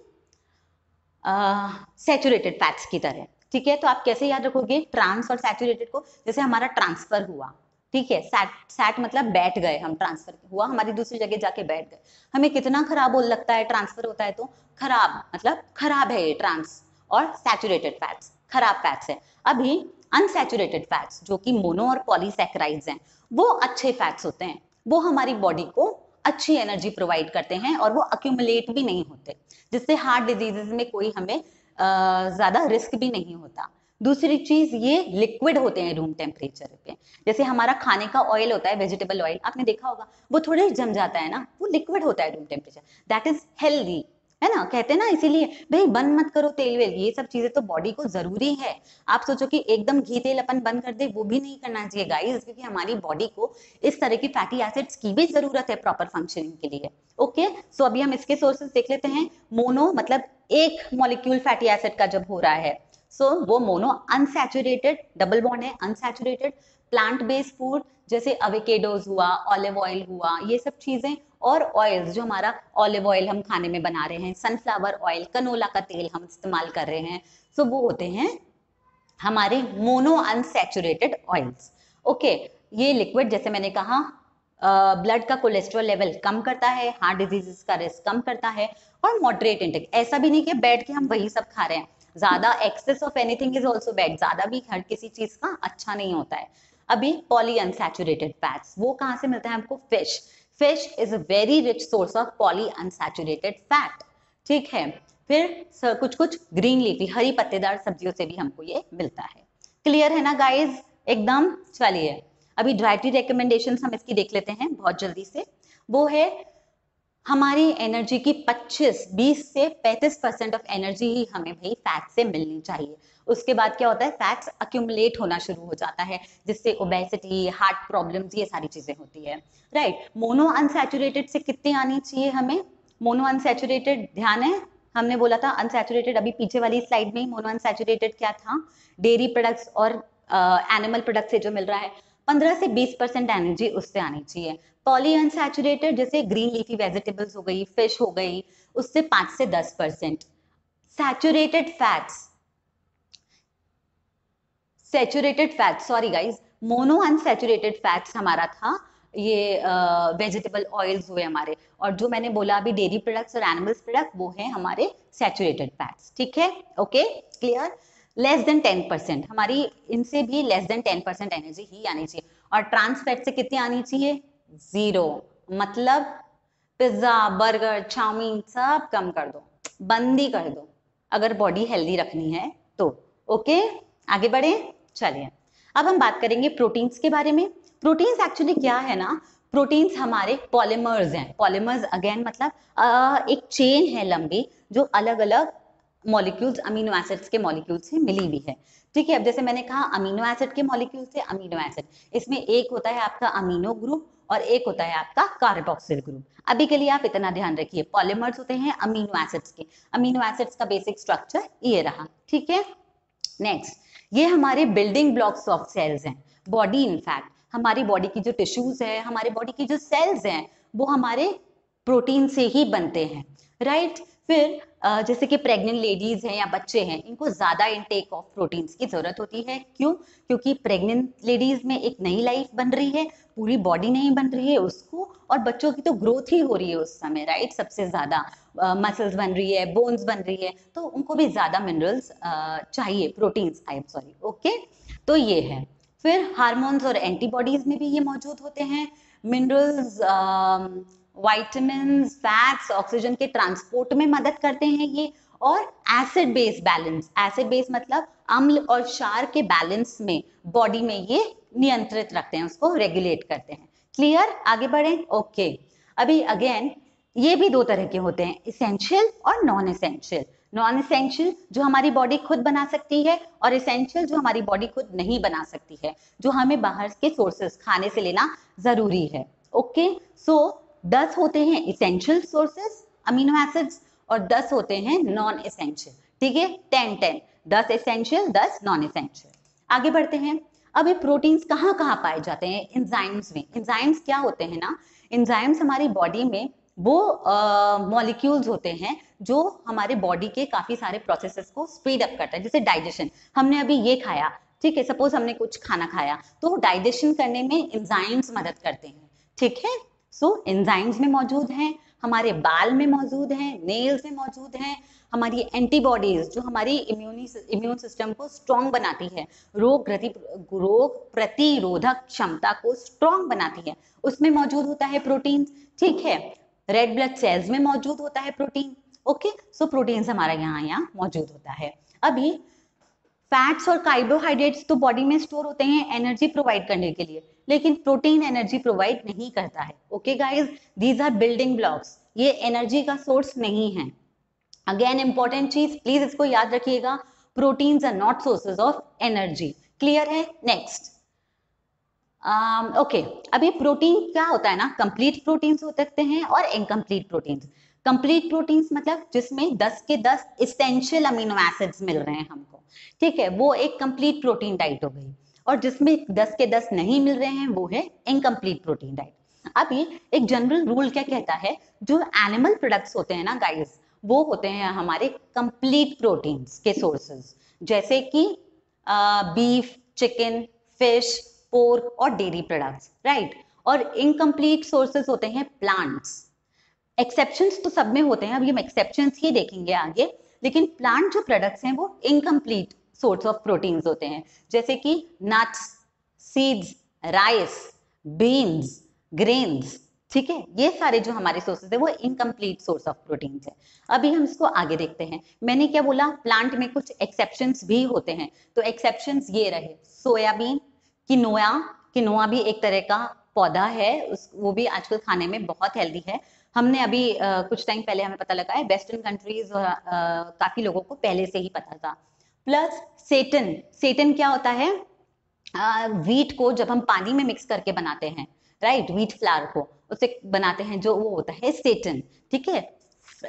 सैचुरेटेड फैट्स की तरह। ठीक है, तो आप कैसे याद रखोगे ट्रांस और सैचुरेटेड को? जैसे हमारा ट्रांसफर हुआ, ठीक है, सैट मतलब बैठ गए हम, ट्रांसफर हुआ, हमारी दूसरी जगह जाके बैठ गए, हमें कितना खराब लगता है ट्रांसफर होता है तो, खराब मतलब खराब है ये ट्रांस, और सैचुरेटेड फैट्स खराब फैट्स है। अभी अनसैचुरेटेड फैट्स जो कि मोनो और पॉलीसैकेराइड्स हैं, वो अच्छे फैट्स होते हैं, वो हमारी बॉडी को अच्छी एनर्जी प्रोवाइड करते हैं और वो अक्यूमुलेट भी नहीं होते, जिससे हार्ट डिजीजेस में कोई हमें ज्यादा रिस्क भी नहीं होता। दूसरी चीज, ये लिक्विड होते हैं रूम टेम्परेचर पे, जैसे हमारा खाने का ऑयल होता है, वेजिटेबल ऑयल, आपने देखा होगा, वो थोड़े जम जाता है ना, वो लिक्विड होता है room temperature, that is healthy, है ना, कहते हैं ना, इसीलिए भाई बंद मत करो तेल वेल, ये सब चीजें तो बॉडी को जरूरी है। आप सोचो कि एकदम घी तेल अपन बंद कर दे, वो भी नहीं करना चाहिए गाइस, क्योंकि हमारी बॉडी को इस तरह की फैटी एसिड्स की भी जरूरत है प्रॉपर फंक्शनिंग के लिए। ओके, सो अभी हम इसके सोर्सेस देख लेते हैं। मोनो मतलब एक मॉलिक्यूल फैटी एसिड का जब हो रहा है, सो वो मोनो अनसैचुरेटेड, डबल बॉन्ड है, अनसैचुरेटेड प्लांट बेस्ड फूड जैसे अवेकेडोज हुआ, ऑलिव ऑयल हुआ, ये सब चीजें, और ऑयल्स जो हमारा ऑलिव ऑयल हम खाने में बना रहे हैं, सनफ्लावर ऑयल, कनोला का तेल हम इस्तेमाल कर रहे हैं, सो वो होते हैं हमारे मोनो अनसैचुरेटेड ऑयल्स। ओके, ये लिक्विड जैसे मैंने कहा ब्लड का कोलेस्ट्रॉल लेवल कम करता है, हार्ट डिजीजेस का रिस्क कम करता है, और मॉडरेट इंटेक, ऐसा भी नहीं कि बैठ के हम वही सब खा रहे हैं, ज्यादा excess of anything is also bad, ज्यादा भी हर किसी चीज का अच्छा नहीं होता है। अभी पॉली अनसैचुरेटेड फैट्स, वो कहाँ से मिलता है हमको? Fish. Fish is a very rich source of poly unsaturated fat, ठीक है। फिर कुछ कुछ ग्रीन लीफी, हरी पत्तेदार सब्जियों से भी हमको ये मिलता है। क्लियर है ना गाइज? एकदम। चलिए अभी डाइटरी रिकमेंडेशंस हम इसकी देख लेते हैं बहुत जल्दी से। वो है हमारी एनर्जी की 20 से 35% ऑफ एनर्जी ही हमें भाई फैट से मिलनी चाहिए। उसके बाद क्या होता है? फैट्स अक्यूमुलेट होना शुरू हो जाता है, जिससे ओबेसिटी, हार्ट प्रॉब्लम्स, ये सारी चीजें होती है, राइट। मोनो अनसैचुरेटेड से कितनी आनी चाहिए हमें? मोनो अनसैचुरेटेड ध्यान है, हमने बोला था अनसैचुरेटेड, अभी पीछे वाली स्लाइड में ही मोनो अनसैचुरेटेड क्या था? डेयरी प्रोडक्ट्स और एनिमल प्रोडक्ट से जो मिल रहा है, 15 से 20% एनर्जी उससे आनी चाहिए। पॉली अनसैचुरेटेड जैसे ग्रीन लीफी वेजिटेबल्स हो गई, फिश हो गई, उससे 5 से 10%। Saturated fats, saturated fats, sorry guys, mono unsaturated fats हमारा था ये वेजिटेबल ऑयल्स हुए हमारे, और जो मैंने बोला अभी डेयरी प्रोडक्ट्स और एनिमल्स प्रोडक्ट, वो है हमारे सैचुरेटेड फैट्स, ठीक है। Okay, clear. लेस देन 10%, हमारी इनसे भी लेस देन 10% एनर्जी ही आनी चाहिए। और ट्रांस फैट से कितनी आनी चाहिए? 0, मतलब पिज्जा, बर्गर, चाउमीन सब कम कर दो, बंद ही कर दो, अगर बॉडी हेल्दी रखनी है तो। ओके, आगे बढ़े। चलिए अब हम बात करेंगे प्रोटीन्स के बारे में। प्रोटीन्स एक्चुअली क्या है ना, प्रोटीन्स हमारे पॉलीमर्स हैं। पॉलीमर्स अगेन मतलब एक चेन है लंबी, जो अलग अलग मॉलिक्यूल्स, अमीनो एसिड्स के मॉलिक्यूल से मिली हुई है, ठीक है। अब जैसे मैंने कहा अमीनो एसिड के मॉलिक्यूल से, अमीनो एसिड, इसमें एक होता है आपका अमीनो ग्रुप और एक होता है आपका कार्बोक्सिल ग्रुप। अभी के लिए आप इतना ध्यान रखिए, पॉलीमर्स होते हैं अमीनो एसिड्स के, अमीनो एसिड्स का बेसिक स्ट्रक्चर ये रहा, ठीक है। नेक्स्ट, ये हमारे बिल्डिंग ब्लॉक्स ऑफ सेल्स हैं। बॉडी, इनफैक्ट हमारी बॉडी की जो टिश्यूज है, हमारे बॉडी की जो सेल्स हैं, वो हमारे प्रोटीन से ही बनते हैं, राइट। फिर जैसे कि प्रेग्नेंट लेडीज हैं या बच्चे हैं, इनको ज्यादा इनटेक ऑफ प्रोटीन्स की जरूरत होती है। क्यों? क्योंकि प्रेग्नेंट लेडीज में एक नई लाइफ बन रही है, पूरी बॉडी नहीं बन रही है उसको, और बच्चों की तो ग्रोथ ही हो रही है उस समय, राइट। सबसे ज्यादा मसल्स बन रही है, बोन्स बन रही है, तो उनको भी ज्यादा मिनरल्स चाहिए, proteins, I am sorry, okay. तो ये है। फिर हार्मोन्स और एंटीबॉडीज में भी ये मौजूद होते हैं। मिनरल्स, विटामिन्स, फैट्स, ऑक्सीजन के ट्रांसपोर्ट में मदद करते हैं ये, और acid base balance, acid base मतलब अम्ल और क्षार के बैलेंस में बॉडी में ये नियंत्रित रखते हैं, उसको रेगुलेट करते हैं। क्लियर? आगे बढ़े। ओके, अभी अगेन ये भी दो तरह के होते हैं, इसेंशियल और नॉन इसेंशियल। नॉन इसेंशियल जो हमारी बॉडी खुद बना सकती है, और इसेंशियल जो हमारी बॉडी खुद नहीं बना सकती है, जो हमें बाहर के सोर्सेस खाने से लेना जरूरी है। ओके, सो 10 होते हैं इसेंशियल सोर्सेस अमीनो एसिड्स, और 10 होते हैं नॉन इसेंशियल, ठीक है। 10-10, 10 इसेंशियल, 10 नॉन इसेंशियल। आगे बढ़ते हैं। अब ये प्रोटीन्स कहाँ कहाँ पाए जाते हैं? एंजाइम्स में। एंजाइम्स क्या होते हैं ना, एंजाइम्स हमारी बॉडी में वो मॉलिक्यूल्स होते हैं जो हमारे बॉडी के काफी सारे प्रोसेसेस को स्पीड अप करता है, जैसे डाइजेशन। हमने अभी ये खाया, ठीक है, सपोज हमने कुछ खाना खाया, तो डाइजेशन करने में एंजाइम्स मदद करते हैं, ठीक है। सो एंजाइम्स में मौजूद हैं, हमारे बाल में मौजूद हैं, नेल्स में मौजूद हैं, हमारी एंटीबॉडीज जो हमारी इम्यून सिस्टम को स्ट्रॉन्ग बनाती है, रोग प्रतिरोधक क्षमता को स्ट्रॉन्ग बनाती है, उसमें मौजूद होता है प्रोटीन, ठीक है। रेड ब्लड सेल्स में मौजूद होता है प्रोटीन, ओके। सो प्रोटीन्स हमारा यहाँ मौजूद होता है। अभी फैट्स और कार्बोहाइड्रेट्स तो बॉडी में स्टोर होते हैं एनर्जी प्रोवाइड करने के लिए, लेकिन प्रोटीन एनर्जी प्रोवाइड नहीं करता है, okay guys. These are building blocks, ये एनर्जी का सोर्स नहीं है। अगेन इंपॉर्टेंट चीज, प्लीज इसको याद रखिएगा, proteins are not sources of energy. Clear है? नेक्स्ट, ओके, अभी प्रोटीन क्या होता है ना, कंप्लीट प्रोटीन्स हो सकते हैं और इनकम्प्लीट प्रोटीन्स। कंप्लीट प्रोटीन्स मतलब जिसमें 10 के 10 इसेंशियल अमीनो एसिड्स मिल रहे हैं हमको, ठीक है, वो एक कंप्लीट प्रोटीन डाइट हो गई। और जिसमें 10 के 10 नहीं मिल रहे हैं वो है इनकम्प्लीट प्रोटीन डाइट। अभी एक जनरल रूल क्या कहता है, जो एनिमल प्रोडक्ट्स होते हैं ना गाइस, वो होते हैं हमारे कंप्लीट प्रोटीन्स के सोर्सेज, जैसे कि बीफ, चिकन, फिश, पोर्क और डेयरी प्रोडक्ट्स, राइट। और इनकम्प्लीट सोर्सेज होते हैं प्लांट्स। एक्सेप्शंस तो सब में होते हैं, अभी हम एक्सेप्शंस ही देखेंगे आगे, लेकिन प्लांट जो प्रोडक्ट्स हैं वो इनकम्प्लीट सोर्स ऑफ प्रोटीन्स होते हैं, जैसे कि nuts, seeds, rice, beans, grains, ठीक है, ये सारे जो हमारे सोर्सेज है वो इनकम्प्लीट सोर्स ऑफ प्रोटीन्स है। अभी हम इसको आगे देखते हैं। मैंने क्या बोला, प्लांट में कुछ एक्सेप्शंस भी होते हैं, तो एक्सेप्शंस ये रहे, सोयाबीन, किनोआ, किनोआ भी एक तरह का पौधा है, वो भी आजकल खाने में बहुत हेल्दी है। हमने अभी कुछ टाइम पहले हमें पता लगा है, वेस्टर्न कंट्रीज काफी लोगों को पहले से ही पता था। प्लस सेटन, सेटन क्या होता है, व्हीट को जब हम पानी में मिक्स करके बनाते हैं, राइट, व्हीट फ्लावर को उससे बनाते हैं, जो वो होता है सेटन, ठीक है,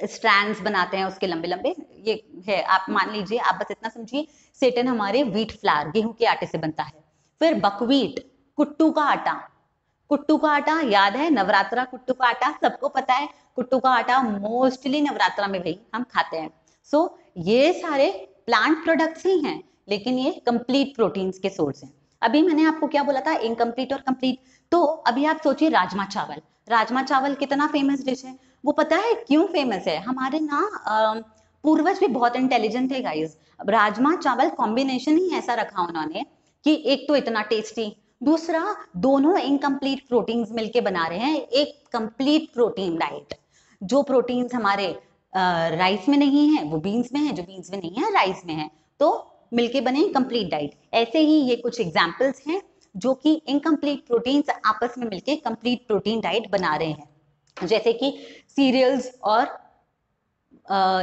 स्ट्रैंड्स बनाते हैं उसके लंबे लंबे, ये है, आप मान लीजिए, आप बस इतना समझिए, सेटन हमारे व्हीट फ्लावर, गेहूं के आटे से बनता है। फिर बकव्हीट, कुट्टू का आटा, कुट्टू का आटा याद है, नवरात्रा कुट्टू का आटा सबको पता है, कुट्टू का आटा मोस्टली नवरात्रा में भाई हम खाते हैं। सो ये सारे प्लांट प्रोडक्ट्स ही हैं, लेकिन ये कंप्लीट प्रोटीन्स के सोर्स हैं। अभी मैंने आपको क्या बोला था, इनकम्प्लीट और कंप्लीट। तो अभी आप सोचिए राजमा चावल, राजमा चावल कितना फेमस डिश है, वो पता है क्यों फेमस है, हमारे ना पूर्वज भी बहुत इंटेलिजेंट थे गाइस। राजमा चावल कॉम्बिनेशन ही ऐसा रखा उन्होंने कि एक तो इतना टेस्टी, दूसरा दोनों इनकम्प्लीट प्रोटीन्स मिलके बना रहे हैं एक कंप्लीट प्रोटीन डाइट। जो प्रोटीन्स हमारे राइस में नहीं है वो बीन्स में है, जो बीन्स में नहीं है राइस में है, तो मिलके बने कंप्लीट डाइट। ऐसे ही ये कुछ एग्जांपल्स हैं जो कि इनकम्प्लीट प्रोटीन्स आपस में मिलके कंप्लीट प्रोटीन डाइट बना रहे हैं, जैसे कि सीरियल्स और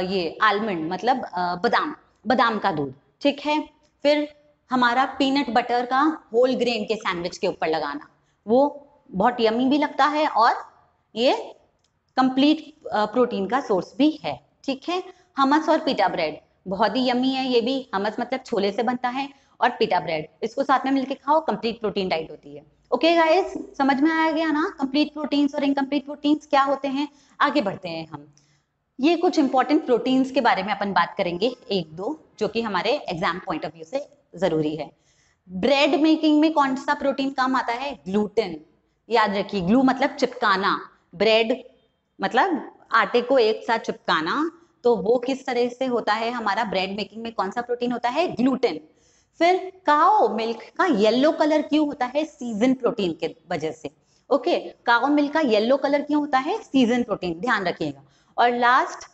ये आलमंड मतलब बादाम, बादाम का दूध, ठीक है। फिर हमारा पीनट बटर का होल ग्रेन के सैंडविच के ऊपर लगाना, वो बहुत यमी भी लगता है और ये कंप्लीट प्रोटीन का सोर्स भी है, ठीक है। हमस और पिटा ब्रेड बहुत ही यमी है, ये भी, हमस मतलब छोले से बनता है और पिटा ब्रेड, इसको साथ में मिलके खाओ, कंप्लीट प्रोटीन डाइट होती है। ओके गाइस, समझ में आ गया ना कंप्लीट प्रोटीन्स और इनकम्प्लीट प्रोटीन्स क्या होते हैं। आगे बढ़ते हैं हम, ये कुछ इंपॉर्टेंट प्रोटीन्स के बारे में अपन बात करेंगे, एक दो जो कि हमारे एग्जाम पॉइंट ऑफ व्यू से जरूरी है। ब्रेड मेकिंग में कौन सा प्रोटीन काम आता है, ग्लूटेन, याद रखिए, ग्लू मतलब चिपकाना, ब्रेड मतलब आटे को एक साथ चिपकाना, तो वो किस तरह से होता है, हमारा ब्रेड मेकिंग में कौन सा प्रोटीन होता है, ग्लूटेन। फिर काओ मिल्क का येलो कलर क्यों होता है, सीजन प्रोटीन के वजह से, ओके, काओ मिल्क का येलो कलर क्यों होता है, सीजन प्रोटीन, ध्यान रखिएगा। और लास्ट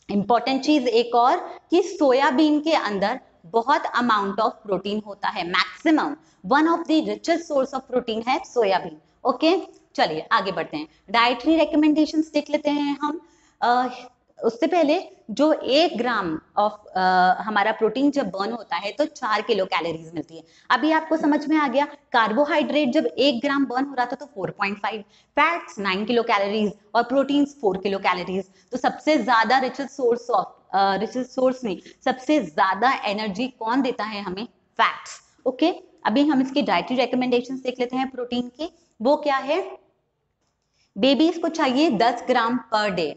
इंपॉर्टेंट चीज एक और, कि सोयाबीन के अंदर बहुत अमाउंट ऑफ प्रोटीन होता है, maximum, one of the richest source of protein है सोयाबीन। ओके, चलिए आगे बढ़ते हैं, डाइटरी रिकमेंडेशंस देख लेते हैं हम। उससे पहले जो 1 ग्राम ऑफ हमारा प्रोटीन जब बर्न होता है तो 4 किलो कैलोरीज मिलती है। अभी आपको समझ में आ गया, कार्बोहाइड्रेट जब 1 ग्राम बर्न हो रहा था तो 4.5, फैट्स 9 किलो कैलोरीज और प्रोटीन्स 4 किलो कैलोरीज। तो सबसे ज्यादा रिचेस्ट सोर्स में सबसे ज्यादा एनर्जी कौन देता है हमें, फैट्स। ओके, अभी हम इसकी डाइटरी रिकमेंडेशंस देख लेते हैं प्रोटीन के, वो क्या है, बेबीज को चाहिए 10 ग्राम पर डे,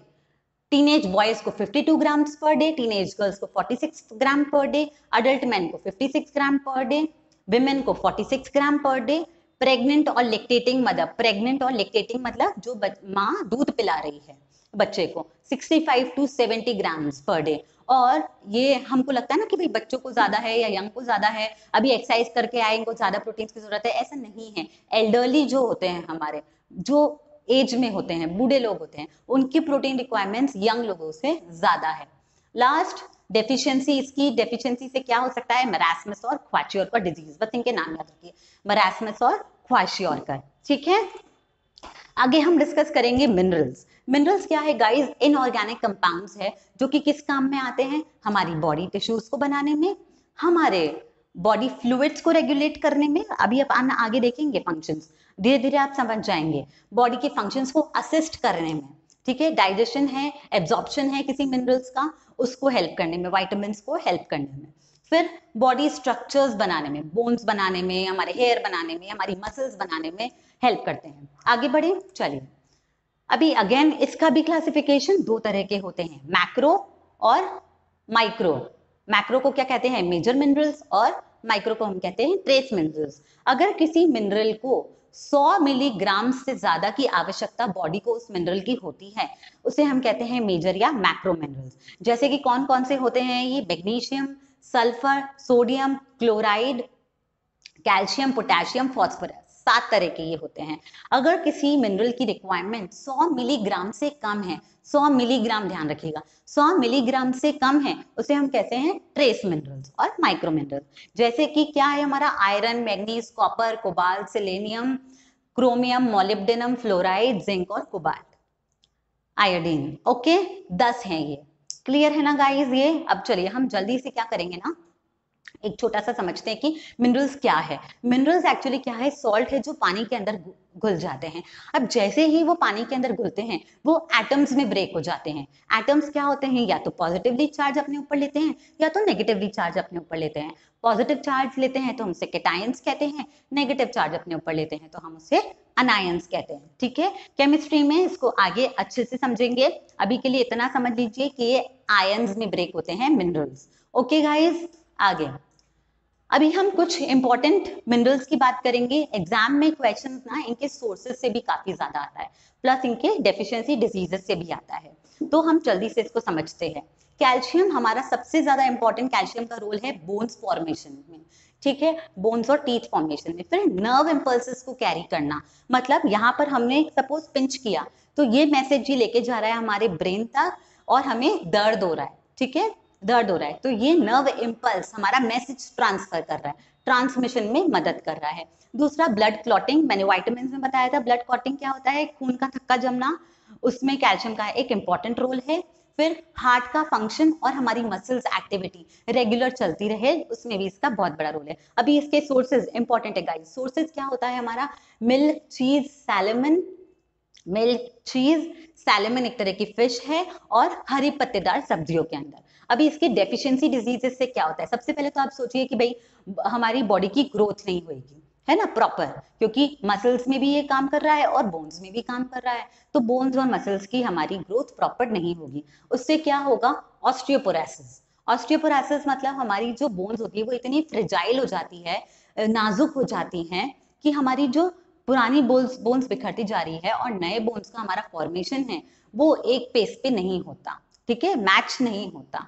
टीनेज बॉयज को 52 grams per day, teenage girls को 46 ग्राम पर डे, अडल्ट मैन को 56 ग्राम पर डे, विमेन को 46 ग्राम पर डे, प्रेग्नेंट और लेक्टेटिंग मदर, प्रेग्नेंट और लेक्टेटिंग मतलब जो माँ दूध पिला रही है बच्चे को, 65 to 70 ग्राम्स पर डे। और ये हमको लगता है ना कि भाई बच्चों को ज्यादा है या यंग को ज्यादा है, अभी एक्सरसाइज करके आए इनको ज्यादा प्रोटीन की जरूरत है, ऐसा नहीं है। एल्डरली जो होते हैं हमारे, जो एज में होते हैं, बूढ़े लोग होते हैं, उनकी प्रोटीन रिक्वायरमेंट्स यंग लोगों से ज्यादा है। लास्ट डेफिशिएंसी, इसकी डेफिशिएंसी से क्या हो सकता है, मरासमस और क्वाशियोरकर डिजीज, बस इनके नाम याद रखिए, मरासमस और क्वाशियोरकर, ठीक है। आगे हम डिस्कस करेंगे मिनरल्स। मिनरल्स क्या है गाइस, इनऑर्गेनिक कंपाउंड्स है जो कि किस काम में आते हैं, हमारी बॉडी टिश्यूज को बनाने में, हमारे बॉडी फ्लूइड्स को रेगुलेट करने में, अभी आप आगे देखेंगे फंक्शंस, धीरे धीरे आप समझ जाएंगे, बॉडी के फंक्शंस को असिस्ट करने में, ठीक है, डाइजेशन है, एब्जॉर्प्शन है किसी मिनरल्स का, उसको हेल्प करने में, विटामिन को हेल्प करने में। फिर बॉडी स्ट्रक्चर्स बनाने में, बोन्स बनाने में, हमारे हेयर बनाने में, हमारी मसल्स बनाने में हेल्प करते हैं। आगे बढ़े, चलिए। अभी अगेन इसका भी क्लासिफिकेशन दो तरह के होते हैं, मैक्रो और माइक्रो। मैक्रो को क्या कहते हैं, मेजर मिनरल्स, और माइक्रो को हम कहते हैं ट्रेस मिनरल्स। अगर किसी मिनरल को 100 मिलीग्राम से ज्यादा की आवश्यकता बॉडी को उस मिनरल की होती है, उसे हम कहते हैं मेजर या मैक्रो मिनरल्स। जैसे कि कौन कौन से होते हैं ये, magnesium, sulphur, sodium, chloride, calcium, potassium, phosphorus, 7 तरह के ये होते हैं। अगर किसी मिनरल की रिक्वायरमेंट 100 मिलीग्राम से कम है, 100 मिलीग्राम ध्यान रखिएगा, 100 मिलीग्राम से कम है, उसे हम कहते हैं ट्रेस मिनरल्स और माइक्रो मिनरल्स। जैसे कि क्या है हमारा, iron, manganese, copper, cobalt, selenium, chromium, molybdenum, fluoride, zinc और कोबाल्ट, आयोडीन। ओके, 10 हैं ये। क्लियर है ना गाइस ये? अब चलिए हम जल्दी से क्या करेंगे ना, एक छोटा सा समझते हैं कि मिनरल्स क्या है। मिनरल्स एक्चुअली क्या है, सॉल्ट है जो पानी के अंदर घुल जाते हैं। अब जैसे ही वो पानी के अंदर घुलते हैं वो एटम्स में ब्रेक हो जाते हैं। एटम्स क्या होते हैं, या तो पॉजिटिवली चार्ज अपने ऊपर लेते हैं या तो नेगेटिवली चार्ज अपने ऊपर लेते हैं। पॉजिटिव चार्ज लेते हैं तो हम उसे कैटायंस कहते हैं, नेगेटिव चार्ज अपने ऊपर लेते हैं तो हम उसे अनायंस कहते हैं। ठीक है, केमिस्ट्री में इसको आगे अच्छे से समझेंगे, अभी के लिए इतना समझ लीजिए कि ये आयंस में ब्रेक होते हैं मिनरल्स। ओके गाइस, आगे अभी हम कुछ इंपॉर्टेंट मिनरल्स की बात करेंगे। एग्जाम में क्वेश्चन ना इनके सोर्सेस से भी काफी ज्यादा आता है, प्लस इनके डेफिशिएंसी डिजीजेस से भी आता है, तो हम जल्दी से इसको समझते हैं। कैल्शियम हमारा सबसे ज्यादा इंपॉर्टेंट, कैल्शियम का रोल है बोन्स फॉर्मेशन में, ठीक है, बोन्स और टीथ फॉर्मेशन में। फिर नर्व इंपल्सेस को कैरी करना, मतलब यहाँ पर हमने सपोज पिंच किया तो ये मैसेज ही लेके जा रहा है हमारे ब्रेन तक और हमें दर्द हो रहा है, ठीक है, दर्द हो रहा है, तो ये नर्व इंपल्स हमारा मैसेज ट्रांसफर कर रहा है, ट्रांसमिशन में मदद कर रहा है। दूसरा ब्लड क्लॉटिंग, मैंने विटामिन में बताया था, ब्लड क्लॉटिंग क्या होता है, खून का थक्का जमना, उसमें कैल्शियम का एक इंपॉर्टेंट रोल है। फिर हार्ट का फंक्शन और हमारी मसल्स एक्टिविटी रेगुलर चलती रहे, उसमें भी इसका बहुत बड़ा रोल है। अभी इसके सोर्सेज इंपॉर्टेंट है गाइस। सोर्सेज क्या होता है हमारा, मिल्क, चीज, सैल्मन, मिल्क, चीज, सैल्मन एक तरह की फिश है, और हरी पत्तेदार सब्जियों के अंदर। अभी इसके डेफिशिएंसी डिजीजेस से क्या होता है, सबसे पहले तो आप सोचिए कि भाई हमारी बॉडी की ग्रोथ नहीं होगी, है ना, प्रॉपर, क्योंकि मसल्स में भी ये काम कर रहा है और बोन्स में भी काम कर रहा है, तो बोन्स और मसल्स की हमारी ग्रोथ प्रॉपर नहीं होगी। उससे क्या होगा, ऑस्टियोपोरोसिस। ऑस्टियोपोरोसिस मतलब हमारी जो बोन्स होती है वो इतनी फ्रेजाइल हो जाती है, नाजुक हो जाती हैं, कि हमारी जो पुरानी बोन्स बिखरती जा रही है और नए बोन्स का हमारा फॉर्मेशन है वो एक पेस पे नहीं होता, ठीक है, मैच नहीं होता।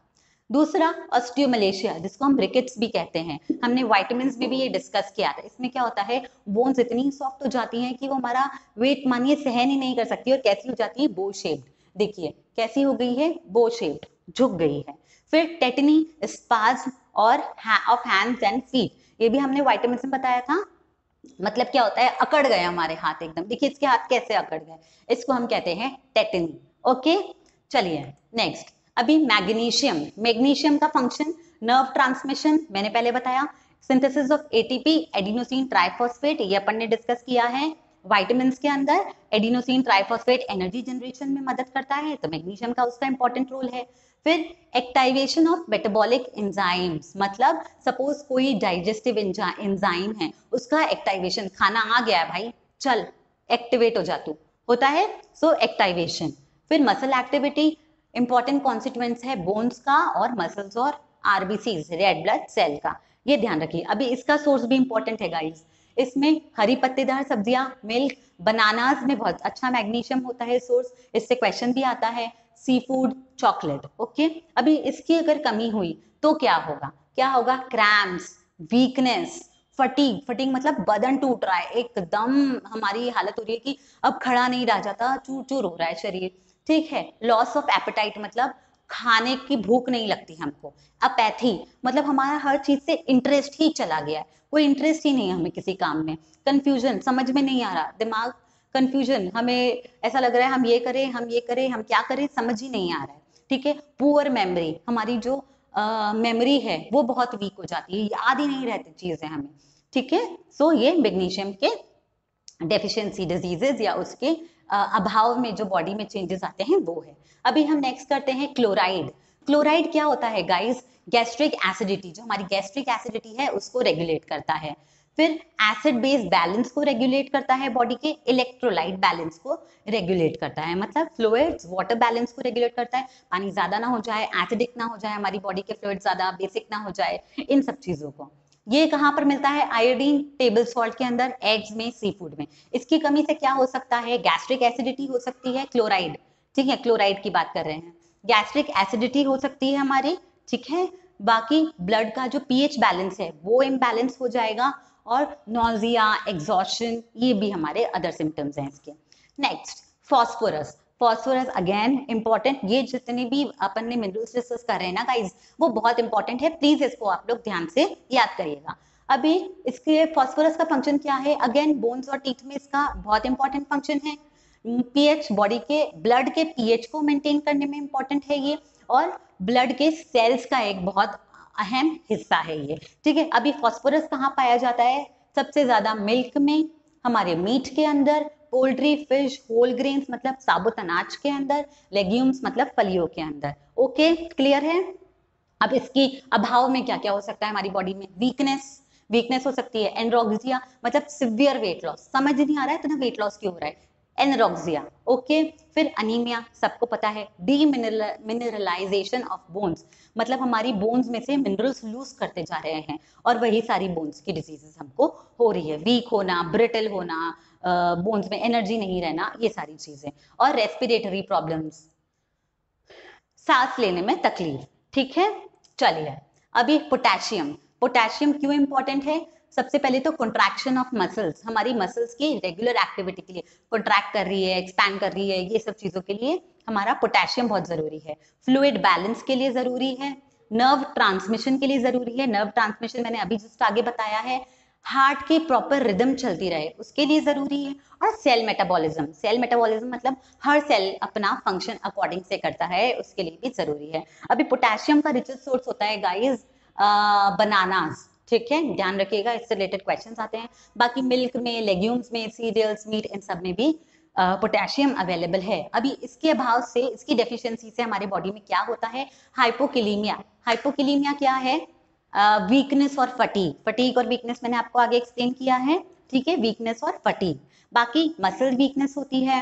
दूसरा ऑस्टियोमलेशिया, जिसको हम रिकेट्स भी कहते हैं, हमने विटामिन्स में भी ये डिस्कस किया था। इसमें क्या होता है, बोन्स इतनी सॉफ्ट हो जाती हैं कि वो हमारा वेट मानिए सहन ही नहीं कर सकती, और कैसी हो जाती है, बो शेप्ड। देखिए कैसी हो गई है, बो शेप्ड, झुक गई है। फिर टेटनी, स्पाज्म और ऑफ हैंड्स एंड फीट, ये भी हमने विटामिन में बताया था। मतलब क्या होता है, अकड़ गए हमारे हाथ एकदम, देखिए इसके हाथ कैसे अकड़ गए, इसको हम कहते हैं टेटनी। ओके, चलिए नेक्स्ट। अभी मैग्नीशियम, मैग्नीशियम का फंक्शन नर्व ट्रांसमिशन, मैंने पहले बताया। Synthesis of ATP, adenosine triphosphate, ये अपन ने डिस्कस किया है। विटामिन्स के अंदर एडिनोसिन ट्राइफॉस्फेट एनर्जी जनरेशन में मदद करता है, तो मैग्नीशियम का उसका इंपॉर्टेंट रोल है। फिर एक्टिवेशन ऑफ मेटाबॉलिक एंजाइम्स, मतलब सपोज कोई डाइजेस्टिव एंजाइम है, उसका एक्टिवेशन, खाना आ गया है भाई, चल एक्टिवेट हो जा तू, होता है, सो एक्टिवेशन। फिर मसल एक्टिविटी, इंपॉर्टेंट कॉन्सिक्वेंस है बोन्स का और मसल्स और आरबीसीज, रेड ब्लड सेल का, ये ध्यान रखिए। अभी इसका सोर्स भी इंपॉर्टेंट है गाइस, इसमें हरी पत्तेदार सब्जियां, मिल्क, बनानास में बहुत अच्छा मैग्नीशियम होता है सोर्स, इससे क्वेश्चन भी आता है। Sea food, chocolate. ओके, अभी इसकी अगर कमी हुई तो क्या होगा, क्या होगा, क्रैम्प्स, वीकनेस, फटीग, फटीग मतलब बदन टूट रहा है, एकदम हमारी हालत हो रही है कि अब खड़ा नहीं रह जाता, चूर चूर हो रहा है शरीर, ठीक है। लॉस ऑफ एपेटाइट मतलब खाने की भूख नहीं लगती हमको। अपैथी मतलब हमारा हर चीज से इंटरेस्ट ही चला गया है, कोई इंटरेस्ट ही नहीं है हमें किसी काम में। कंफ्यूजन, समझ में नहीं आ रहा, दिमाग कंफ्यूजन, हमें ऐसा लग रहा है हम ये करें, हम ये करें, हम क्या करें, समझ ही नहीं आ रहा है, ठीक है। पुअर मेमोरी, हमारी जो मेमोरी है वो बहुत वीक हो जाती है, याद ही नहीं रहती चीजें हमें, ठीक है। सो ये मैग्नीशियम के डेफिशिएंसी डिजीजेस या उसके अभाव में जो बॉडी में चेंजेस आते हैं वो है। अभी हम नेक्स्ट करते हैं क्लोराइड। क्लोराइड क्या होता है गाइस? गैस्ट्रिक एसिडिटी, जो हमारी गैस्ट्रिक एसिडिटी है उसको रेगुलेट करता है। फिर एसिड बेस बैलेंस को रेगुलेट करता है, बॉडी के इलेक्ट्रोलाइट बैलेंस को रेगुलेट करता है, मतलब फ्लूइड्स वाटर बैलेंस को रेगुलेट करता है, पानी ज्यादा ना हो जाए, एसिडिक ना हो जाए, हमारी बॉडी के फ्लूइड ज्यादा बेसिक ना हो जाए, इन सब चीजों को। ये कहाँ पर मिलता है? आयोडीन टेबल सॉल्ट के अंदर, एग्स में, सी फूड में। इसकी कमी से क्या हो सकता है? गैस्ट्रिक एसिडिटी हो सकती है, क्लोराइड, ठीक है, क्लोराइड की बात कर रहे हैं। गैस्ट्रिक एसिडिटी हो सकती है हमारी, ठीक है। बाकी ब्लड का जो पीएच बैलेंस है वो इम्बैलेंस हो जाएगा, और नॉजिया, एग्जॉशन, ये भी हमारे अदर सिम्टम्स हैं इसके। Next, phosphorus. Phosphorus again important, ये जितने भी अपन ने मिनरल्स डिस्कस कर रहे हैं ना गाइस, वो बहुत इंपॉर्टेंट है, प्लीज इसको आप लोग ध्यान से याद करिएगा। अभी इसके फॉस्फोरस का फंक्शन क्या है? अगेन बोन्स और टीथ में इसका बहुत इंपॉर्टेंट फंक्शन है। पीएच, बॉडी के ब्लड के पीएच को मेंटेन करने में इंपॉर्टेंट है ये, और ब्लड के सेल्स का एक बहुत अहम हिस्सा है ये, ठीक है। अभी फॉस्फोरस कहाँ पाया जाता है? सबसे ज्यादा मिल्क में, हमारे मीट के अंदर, पोल्ट्री, फिश, होल ग्रेन्स मतलब साबुत अनाज के अंदर, लेग्यूम्स मतलब फलियों के अंदर। ओके, क्लियर है? अब इसकी अभाव में क्या क्या हो सकता है हमारी बॉडी में? वीकनेस हो सकती है, एनरोक्सिया मतलब सिवियर वेट लॉस, समझ नहीं आ रहा है तो ना वेट लॉस क्यों हो रहा है, एनरोक्सिया, ओके। फिर अनीमिया, सबको पता है, डीमिनरलाइजेशन ऑफ बोन्स, मतलब हमारी बोन्स में से मिनरल्स लूज करते जा रहे हैं, और वही सारी बोन्स की डिजीजेस हमको हो रही है, वीक होना, ब्रिटल होना, बोन्स में एनर्जी नहीं रहना, ये सारी चीजें। और रेस्पिरेटरी प्रॉब्लम्स, सांस लेने में तकलीफ, ठीक है। चलिए, अभी पोटेशियम। पोटेशियम क्यों इंपॉर्टेंट है? सबसे पहले तो कंट्रैक्शन ऑफ मसल्स, हमारी मसल्स की रेगुलर एक्टिविटी के लिए, कंट्रैक्ट कर रही है, एक्सपैंड कर रही है, ये सब चीजों के लिए हमारा पोटेशियम बहुत जरूरी है। फ्लूइड बैलेंस के लिए जरूरी है, नर्व ट्रांसमिशन के लिए जरूरी है, नर्व ट्रांसमिशन मैंने अभी जस्ट आगे बताया है, हार्ट की प्रॉपर रिदम चलती रहे उसके लिए जरूरी है, और सेल मेटाबॉलिज्म मतलब हर सेल अपना फंक्शन अकॉर्डिंग से करता है, उसके लिए भी जरूरी है। अभी पोटेशियम का रिचेस्ट सोर्स होता है गाइस बनानास, ठीक है, ध्यान रखिएगा, इससे रिलेटेड क्वेश्चंस आते हैं। बाकी मिल्क में, लेग्यूम्स में, सीरियल्स, मीट, इन सब में भी पोटेशियम अवेलेबल है। अभी इसके अभाव से, इसकी डेफिशिएंसी से हमारे बॉडी में क्या होता है? हाइपोकिलीमिया। हाइपोकिलीमिया क्या है? वीकनेस और फटीग और वीकनेस मैंने आपको आगे एक्सप्लेन किया है, ठीक है, वीकनेस और फटीग। बाकी मसल वीकनेस होती है,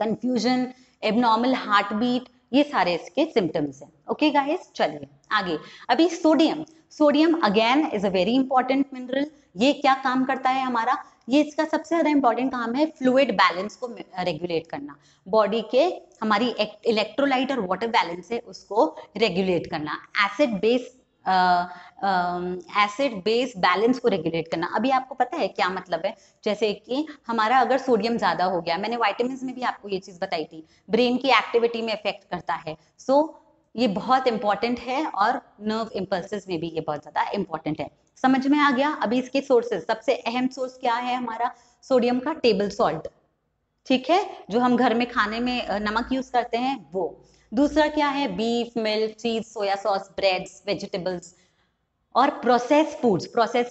कंफ्यूजन, एबनॉर्मल हार्ट बीट, ये सारे इसके सिम्टम्स हैं। ओके गाइस, चलिए आगे। अभी sodium again is a very important mineral. ये क्या काम करता है हमारा? ये इसका सबसे ज्यादा इंपॉर्टेंट काम है फ्लूइड बैलेंस को रेगुलेट करना, बॉडी के हमारी इलेक्ट्रोलाइट और वाटर बैलेंस है उसको रेगुलेट करना, एसिड बेस बैलेंस को रेगुलेट करना। अभी आपको पता है क्या मतलब है? जैसे कि हमारा अगर सोडियम ज्यादा हो गया, मैंने विटामिन्स में भी आपको ये चीज बताई थी, ब्रेन की एक्टिविटी में इफेक्ट करता है, सो ये बहुत इंपॉर्टेंट है, और नर्व इंपल्सेस में भी ये बहुत ज्यादा इंपॉर्टेंट है। समझ में आ गया? अभी इसके सोर्सेस, सबसे अहम सोर्स क्या है हमारा सोडियम का? टेबल सॉल्ट, ठीक है, जो हम घर में खाने में नमक यूज करते हैं वो। दूसरा क्या है? बीफ, मिल्क, चीज, सोया सॉस, ब्रेड्स, वेजिटेबल्स, और प्रोसेस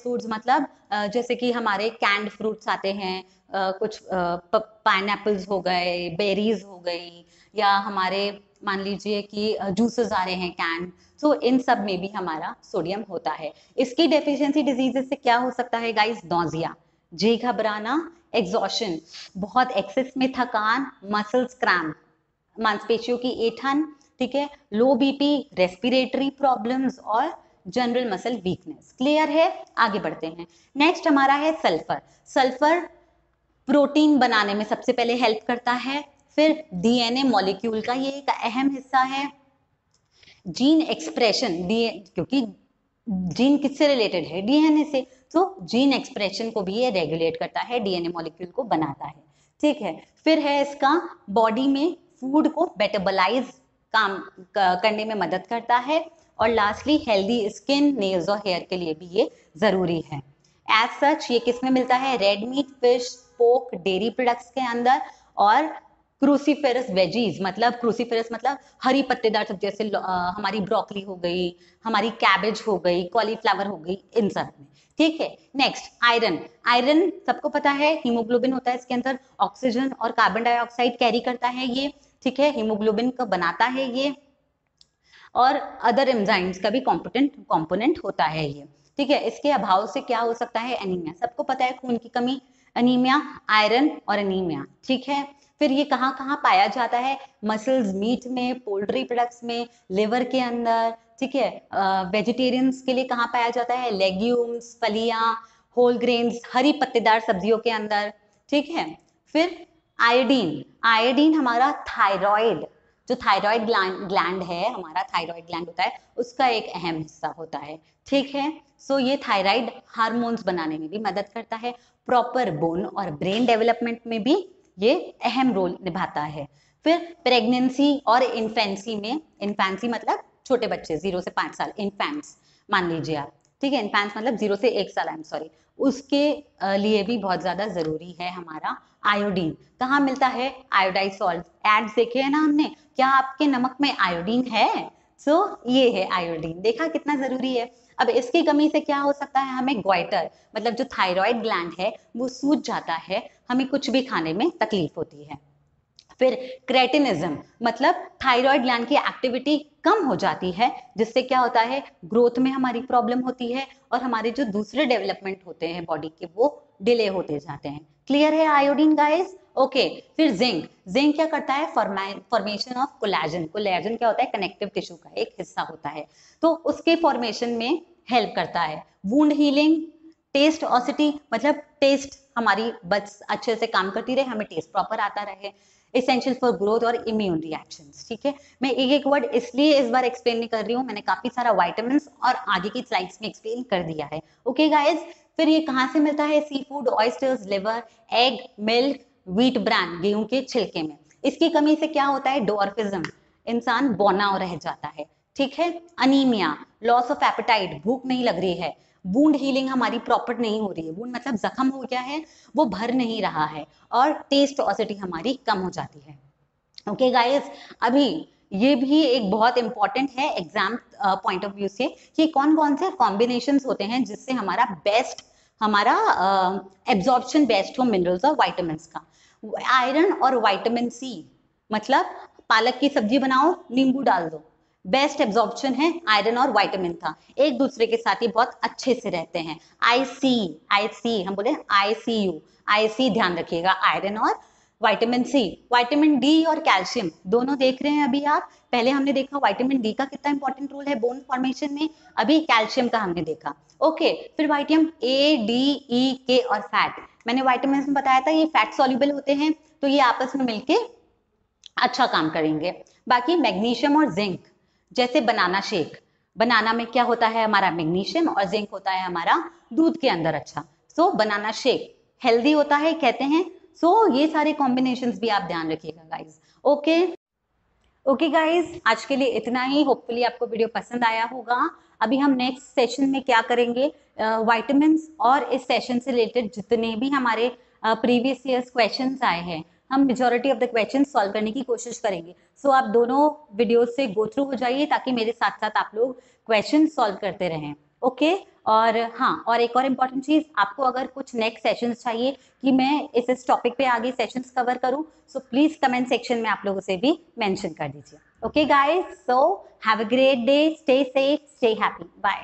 फूड्स मतलब जैसे कि हमारे कैंड फ्रूट्स आते हैं, कुछ पाइनएप्पल्स हो गए, बेरीज हो गई, या हमारे मान लीजिए कि जूसेस आ रहे हैं कैंड, तो इन सब में भी हमारा सोडियम होता है। इसकी डेफिशिएंसी डिजीजेस से क्या हो सकता है गाइस? नॉजिया, जी घबराना, एग्जॉशन, बहुत एक्सेस में थकान, मसल्स क्रैम्प, मांसपेशियों की ऐंठन, ठीक है, लो बीपी, रेस्पिरेटरी प्रॉब्लम्स, और जनरल मसल वीकनेस। क्लियर है? आगे बढ़ते हैं। नेक्स्ट हमारा है सल्फर। सल्फर प्रोटीन बनाने में सबसे पहले हेल्प करता है, फिर डीएनए मॉलिक्यूल का ये एक अहम हिस्सा है, जीन एक्सप्रेशन, क्योंकि जीन किससे रिलेटेड है? डीएनए से, तो जीन एक्सप्रेशन को भी ये रेगुलेट करता है, डीएनए मॉलिक्यूल को बनाता है, ठीक है। फिर है इसका बॉडी में फूड को मेटाबोलाइज काम करने में मदद करता है, और लास्टली हेल्दी स्किन, नेल्स और हेयर के लिए भी ये जरूरी है। एज सच ये किस में मिलता है? Red meat, fish, pork, dairy products के अंदर, और क्रूसीफेरस वेजीज मतलब हरी पत्तेदार सब्जी, जैसे हमारी ब्रोकली हो गई, हमारी कैबेज हो गई, कॉलीफ्लावर हो गई, इन सब में, ठीक है। Next iron. आयरन सबको पता है हीमोग्लोबिन होता है इसके अंदर, ऑक्सीजन और कार्बन डाइऑक्साइड कैरी करता है ये, ठीक है, हीमोग्लोबिन को बनाता है ये, और अदर एंजाइम्स का भी कंपोनेंट होता है ये, ठीक है। इसके अभाव से क्या हो सकता है, एनीमिया। सबको पता है खून की कमी, एनीमिया, आयरन और एनीमिया, ठीक है। फिर ये कहाँ कहाँ पाया जाता है, मसल्स, मीट में, पोल्ट्री प्रोडक्ट्स में, लिवर के अंदर, ठीक है। वेजिटेरियंस के लिए कहाँ पाया जाता है, लेग्यूम्स, फलियां, होल ग्रेन्स, हरी पत्तेदार सब्जियों के अंदर, ठीक है। फिर आयोडीन। आयोडीन हमारा थायराइड, जो थायराइड ग्लैंड है, हमारा थायराइड ग्लैंड होता है, उसका एक अहम हिस्सा होता है, ठीक है। सो ये थायराइड हार्मोन्स बनाने में भी मदद करता है, प्रॉपर बोन और ब्रेन डेवलपमेंट में भी ये अहम रोल निभाता है। फिर प्रेगनेंसी और इन्फेंसी में, इन्फेंसी मतलब छोटे बच्चे 0 से 5 साल, इन्फेंट्स मान लीजिए आप, ठीक है। इन्फेंट्स मतलब 0 से 1 साल, आई एम सॉरी, उसके लिए भी बहुत ज्यादा जरूरी है हमारा आयोडीन। कहाँ मिलता है, आयोडाइज सॉल्ट, एड्स देखे है ना हमने, क्या आपके नमक में आयोडीन है, सो ये है आयोडीन, देखा कितना जरूरी है। अब इसकी कमी से क्या हो सकता है, हमें ग्वाइटर मतलब जो थायराइड ग्लैंड है वो सूज जाता है, हमें कुछ भी खाने में तकलीफ होती है। फिर क्रेटिनिज्म मतलब थायराइड ग्लैंड की एक्टिविटी कम हो जाती है, जिससे क्या होता है, ग्रोथ में हमारी प्रॉब्लम होती है और हमारे जो दूसरे डेवलपमेंट होते हैं बॉडी के वो डिले होते जाते हैं। क्लियर है आयोडीन गाइस? ओके। फिर जिंक। जिंक क्या करता है, फॉर्मेशन ऑफ कोलेजन। कोलेजन क्या होता है, कनेक्टिव टिश्यू का एक हिस्सा होता है, तो उसके फॉर्मेशन में हेल्प करता है। वुंड हीलिंग, टेस्ट ऑसिटी मतलब टेस्ट हमारी बस अच्छे से काम करती रहे, हमें टेस्ट प्रॉपर आता रहे। एसेंशियल फॉर ग्रोथ और इम्यून रिएक्शंस, ठीक है। मैं एक एक वर्ड इसलिए इस बार एक्सप्लेन नहीं कर रही हूँ, मैंने काफी सारा वाइटामिन और आगे की स्लाइड्स में एक्सप्लेन कर दिया है। Okay guys. फिर ये कहाँ से मिलता है, seafood, oysters, liver, egg, milk, wheat bran, गेहूं के छिलके में। इसकी कमी से क्या होता है, डॉर्फिज्म, इंसान बौना रह जाता है, ठीक है। अनीमिया, लॉस ऑफ एपेटाइट, भूख नहीं लग रही है। वुंड हीलिंग हमारी प्रॉपर नहीं हो रही है, वुंड मतलब जख्म हो गया है, वो भर नहीं रहा है, और टेस्ट ऑसिटी हमारी कम हो जाती है। ओके गाइस, अभी ये भी एक बहुत इंपॉर्टेंट है एग्जाम पॉइंट ऑफ व्यू से कि कौन कौन से कॉम्बिनेशंस होते हैं जिससे हमारा एब्जॉर्प्शन बेस्ट हो मिनरल्स और वाइटामिन का। आयरन और विटामिन सी मतलब पालक की सब्जी बनाओ, नींबू डाल दो, बेस्ट एब्जॉर्प्शन है आयरन और विटामिन का, एक दूसरे के साथ ही बहुत अच्छे से रहते हैं। आई सी हम बोले ICU, IC ध्यान रखिएगा, आयरन और विटामिन सी। विटामिन डी और कैल्शियम दोनों देख रहे हैं अभी आप, पहले हमने देखा विटामिन डी का कितना इंपॉर्टेंट रोल है बोन फॉर्मेशन में, अभी कैल्शियम का हमने देखा। ओके। फिर vitamin A, D, E, K और फैट, मैंने विटामिन में बताया था ये फैट सॉल्युबल होते हैं, तो ये आपस में मिलके अच्छा काम करेंगे। बाकी मैग्नीशियम और जिंक, जैसे बनाना शेक, बनाना में क्या होता है हमारा मैग्नीशियम और जिंक होता है हमारा दूध के अंदर, अच्छा, सो बनाना शेक हेल्दी होता है कहते हैं। सो ये सारे कॉम्बिनेशंस भी आप ध्यान रखिएगा गाइस। ओके ओके गाइज, आज के लिए इतना ही, होपफुली आपको वीडियो पसंद आया होगा। अभी हम नेक्स्ट सेशन में क्या करेंगे, विटामिन्स और इस सेशन से रिलेटेड जितने भी हमारे प्रीवियस ईयर्स क्वेश्चंस आए हैं, हम majority of the questions solve करने की कोशिश करेंगे। सो आप दोनों वीडियोस से गो थ्रू हो जाइए ताकि मेरे साथ साथ आप लोग क्वेश्चन सॉल्व करते रहें। ओके। और हाँ, और एक और इम्पॉर्टेंट चीज, आपको अगर कुछ नेक्स्ट सेशंस चाहिए कि मैं इस टॉपिक पे आगे सेशंस कवर करूं, सो प्लीज कमेंट सेक्शन में आप लोगों से भी मेंशन कर दीजिए। Okay guys, so have a great day, stay safe, stay happy, bye.